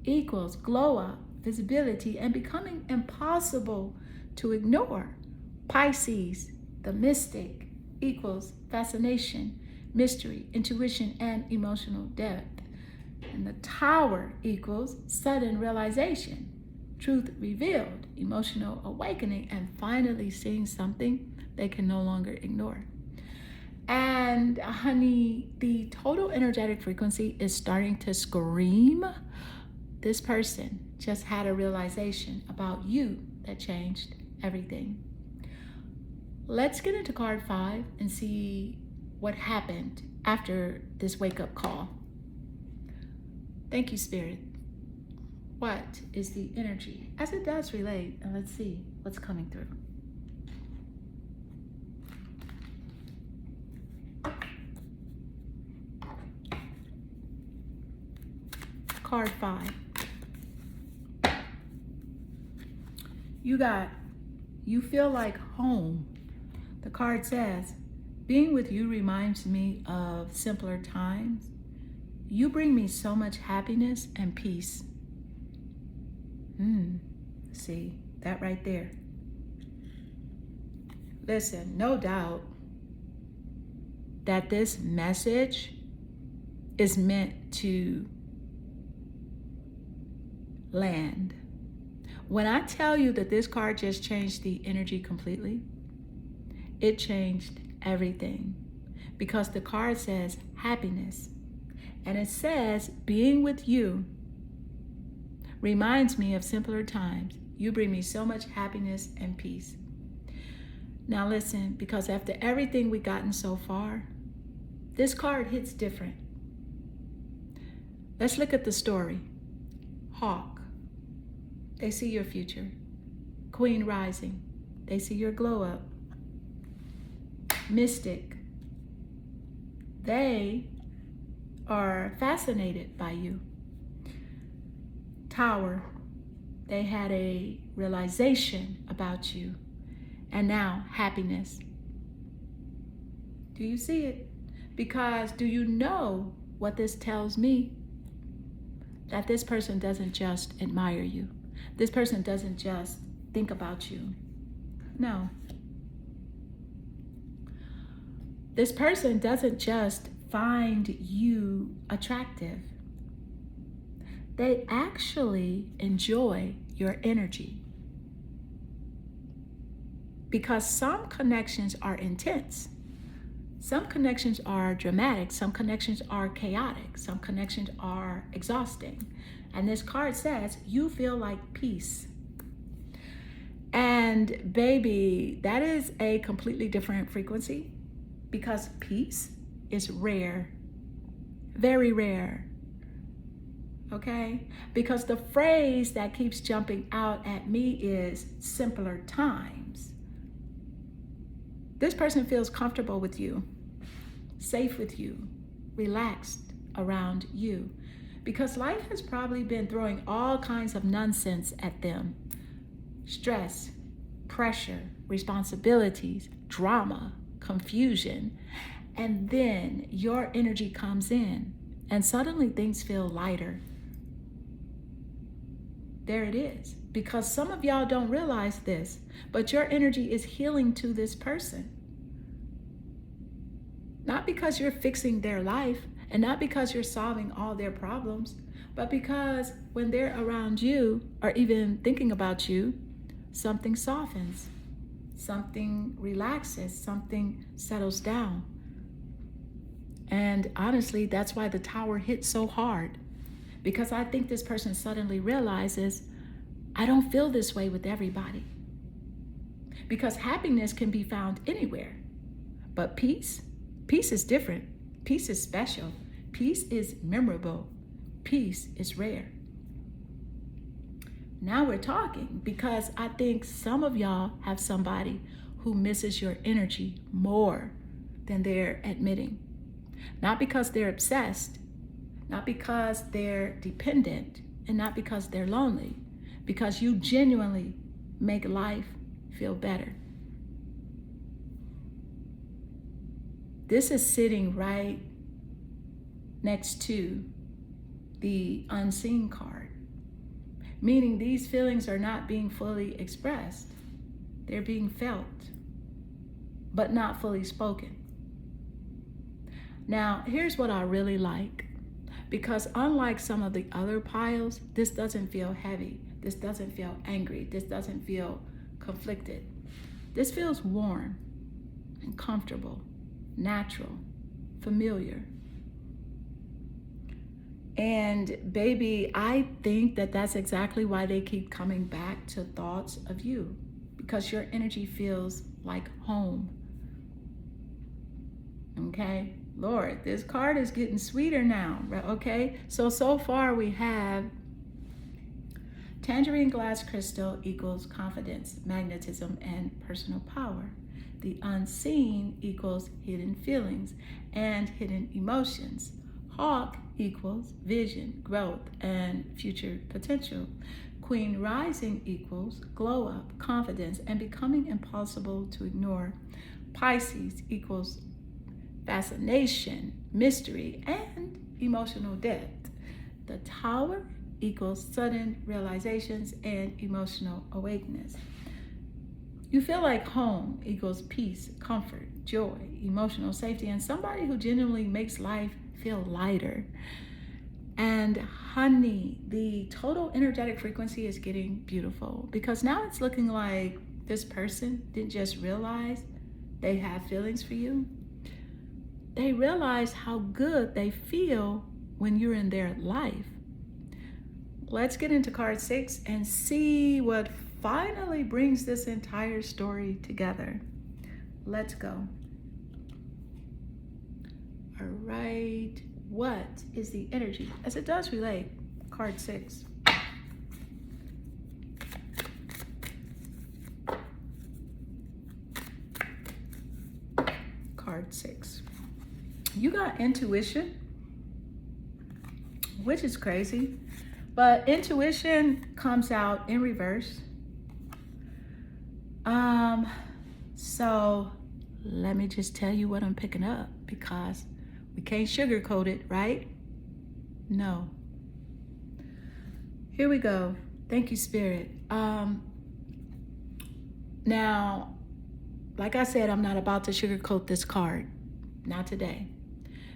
[SPEAKER 1] equals glow up, visibility, and becoming impossible to ignore. Pisces, the mystic, equals fascination, mystery, intuition, and emotional depth. And the Tower equals sudden realization, truth revealed, emotional awakening, and finally seeing something they can no longer ignore. And honey, the total energetic frequency is starting to scream. This person just had a realization about you that changed everything. Let's get into card 5 and see what happened after this wake-up call. Thank you, Spirit. What is the energy? As it does relate, and let's see what's coming through. Card 5. You feel like home. The card says, being with you reminds me of simpler times. You bring me so much happiness and peace. See, that right there. Listen, no doubt that this message is meant to land. When I tell you that this card just changed the energy completely, it changed everything, because the card says happiness, and it says being with you reminds me of simpler times. You bring me so much happiness and peace. Now listen, because after everything we've gotten so far, this card hits different. Let's look at the story. Hawk, they see your future. Queen rising, they see your glow up. Mystic, they are fascinated by you. Tower, they had a realization about you. And now happiness. Do you see it? Because do you know what this tells me? That this person doesn't just admire you. This person doesn't just think about you. No. This person doesn't just find you attractive. They actually enjoy your energy. Because some connections are intense. Some connections are dramatic. Some connections are chaotic. Some connections are exhausting. And this card says, you feel like peace. And baby, that is a completely different frequency, because peace is rare, very rare. Okay? Because the phrase that keeps jumping out at me is simpler times. This person feels comfortable with you, safe with you, relaxed around you, because life has probably been throwing all kinds of nonsense at them. Stress, pressure, responsibilities, drama, confusion. And then your energy comes in and suddenly things feel lighter. There it is. Because some of y'all don't realize this, but your energy is healing to this person. Not because you're fixing their life and not because you're solving all their problems, but because when they're around you or even thinking about you, something softens, something relaxes, something settles down. And honestly, that's why the Tower hit so hard, because I think this person suddenly realizes, I don't feel this way with everybody. Because happiness can be found anywhere, but peace is different. Peace is special. Peace is memorable. Peace is rare. Now we're talking, because I think some of y'all have somebody who misses your energy more than they're admitting. Not because they're obsessed, not because they're dependent, and not because they're lonely, because you genuinely make life feel better. This is sitting right next to the unseen card, meaning these feelings are not being fully expressed. They're being felt, but not fully spoken. Now, here's what I really like, because unlike some of the other piles, this doesn't feel heavy. This doesn't feel angry. This doesn't feel conflicted. This feels warm and comfortable, natural, familiar. And baby, I think that that's exactly why they keep coming back to thoughts of you, because your energy feels like home. Okay, Lord, this card is getting sweeter now, okay? So far we have Tangerine glass crystal equals confidence, magnetism, and personal power. The unseen equals hidden feelings and hidden emotions. Hawk equals vision, growth, and future potential. Queen rising equals glow up, confidence, and becoming impossible to ignore. Pisces equals fascination, mystery, and emotional depth. The Tower equals sudden realizations and emotional awakeness. You feel like home equals peace, comfort, joy, emotional safety, and somebody who genuinely makes life feel lighter. And honey, the total energetic frequency is getting beautiful because now it's looking like this person didn't just realize they have feelings for you. They realize how good they feel when you're in their life. Let's get into card 6 and see what finally brings this entire story together. Let's go. All right. What is the energy? As it does relate, card 6. Card 6. You got intuition, which is crazy, but intuition comes out in reverse. So let me just tell you what I'm picking up because we can't sugarcoat it, right? No. Here we go. Thank you, Spirit. Now, like I said, I'm not about to sugarcoat this card. Not today.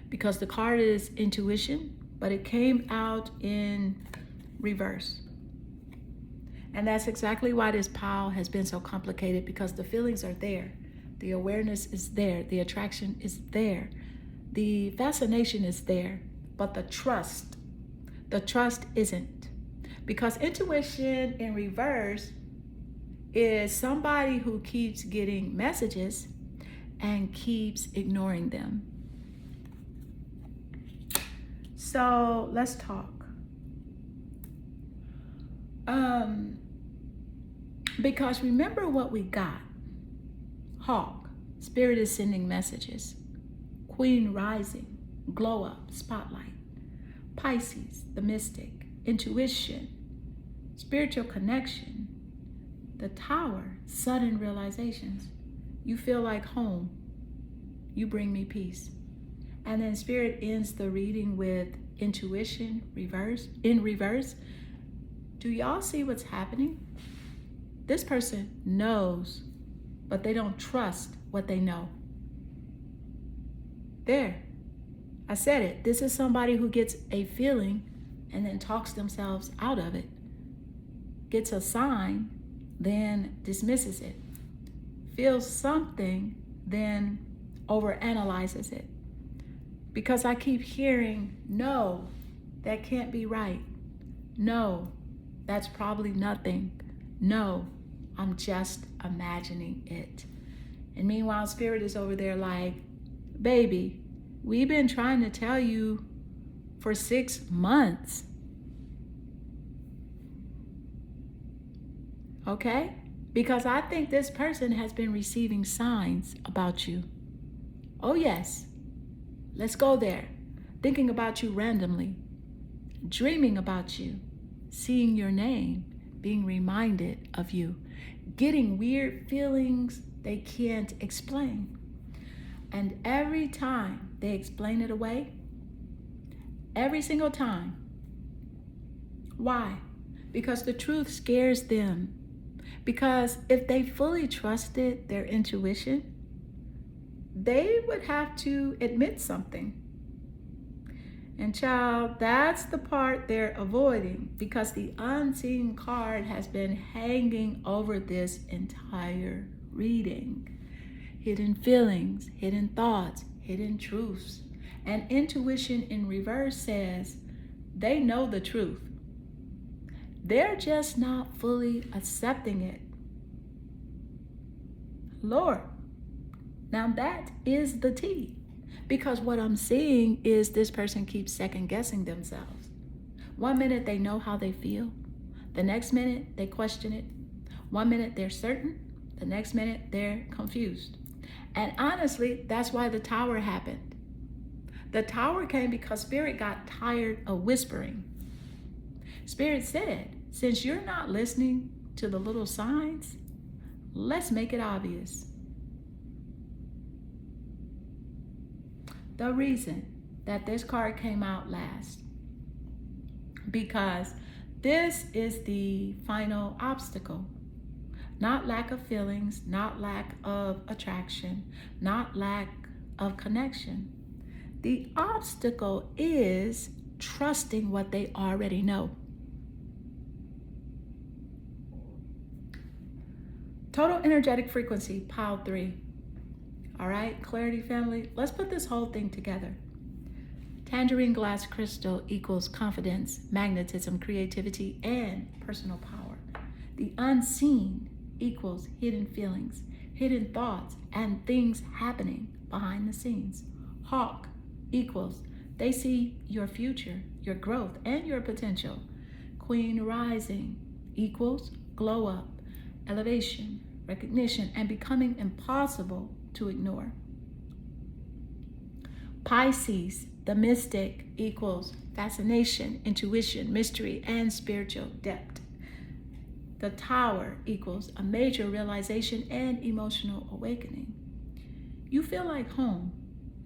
[SPEAKER 1] Because the card is intuition, but it came out in reverse. And that's exactly why this pile has been so complicated, because the feelings are there. The awareness is there. The attraction is there. The fascination is there. But the trust isn't. Because intuition in reverse is somebody who keeps getting messages and keeps ignoring them. So let's talk. Because remember what we got. Hawk, Spirit is sending messages. Queen rising, glow up, spotlight. Pisces, the mystic, intuition, spiritual connection. The Tower, sudden realizations. You feel like home. You bring me peace. And then Spirit ends the reading with intuition, in reverse. Do y'all see what's happening? This person knows, but they don't trust what they know. There. I said it. This is somebody who gets a feeling and then talks themselves out of it. Gets a sign, then dismisses it. Feels something, then overanalyzes it. Because I keep hearing, no, that can't be right. No, that's probably nothing. No, I'm just imagining it. And meanwhile, Spirit is over there like, baby, we've been trying to tell you for 6 months. Okay? Because I think this person has been receiving signs about you. Oh yes, let's go there. Thinking about you randomly, dreaming about you, seeing your name, being reminded of you, getting weird feelings they can't explain. And every time they explain it away, every single time. Why? Because the truth scares them. Because if they fully trusted their intuition, they would have to admit something. And child, that's the part they're avoiding, because the unseen card has been hanging over this entire reading. Hidden feelings, hidden thoughts, hidden truths. And intuition in reverse says they know the truth. They're just not fully accepting it. Lord, now that is the tea. Because what I'm seeing is this person keeps second guessing themselves. 1 minute they know how they feel. The next minute, they question it. 1 minute, they're certain. The next minute, they're confused. And honestly, that's why the tower happened. The tower came because Spirit got tired of whispering. Spirit said, since you're not listening to the little signs, let's make it obvious. The reason that this card came out last, because this is the final obstacle. Not lack of feelings, not lack of attraction, not lack of connection. The obstacle is trusting what they already know. Total energetic frequency, pile 3. All right, Clarity family, let's put this whole thing together. Tangerine glass crystal equals confidence, magnetism, creativity, and personal power. The unseen equals hidden feelings, hidden thoughts, and things happening behind the scenes. Hawk equals they see your future, your growth, and your potential. Queen rising equals glow up, elevation, recognition, and becoming impossible to ignore. Pisces, the mystic, equals fascination, intuition, mystery, and spiritual depth. The tower equals a major realization and emotional awakening. You feel like home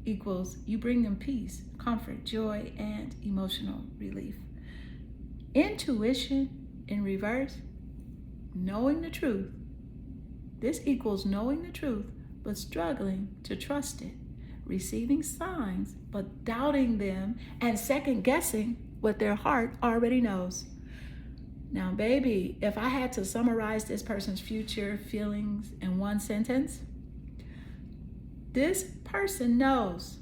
[SPEAKER 1] equals you bring them peace, comfort, joy, and emotional relief. Intuition in reverse, knowing the truth. This equals knowing the truth, but struggling to trust it. Receiving signs, but doubting them and second guessing what their heart already knows. Now, baby, if I had to summarize this person's future feelings in one sentence, this person knows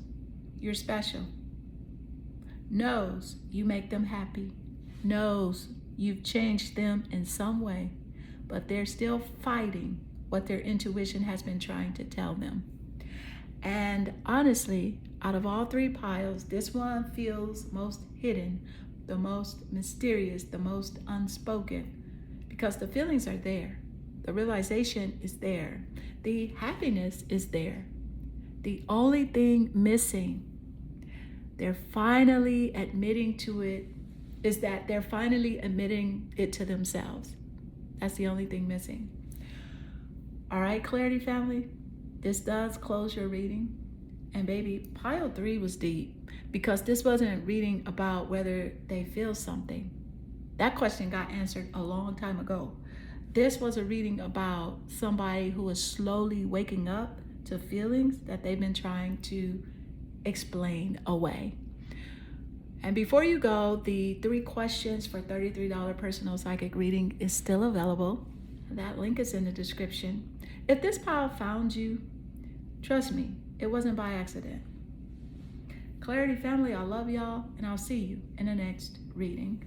[SPEAKER 1] you're special, knows you make them happy, knows you've changed them in some way, but they're still fighting what their intuition has been trying to tell them. And honestly, out of all 3 piles, this one feels most hidden, the most mysterious, the most unspoken, because the feelings are there. The realization is there. The happiness is there. The only thing missing, they're finally admitting to it, is that they're finally admitting it to themselves. That's the only thing missing. All right, Clarity family, this does close your reading. And baby, pile 3 was deep, because this wasn't reading about whether they feel something. That question got answered a long time ago. This was a reading about somebody who is slowly waking up to feelings that they've been trying to explain away. And before you go, the 3 questions for $33 personal psychic reading is still available. That link is in the description. If this pile found you, trust me, it wasn't by accident. Clarity family, I love y'all, and I'll see you in the next reading.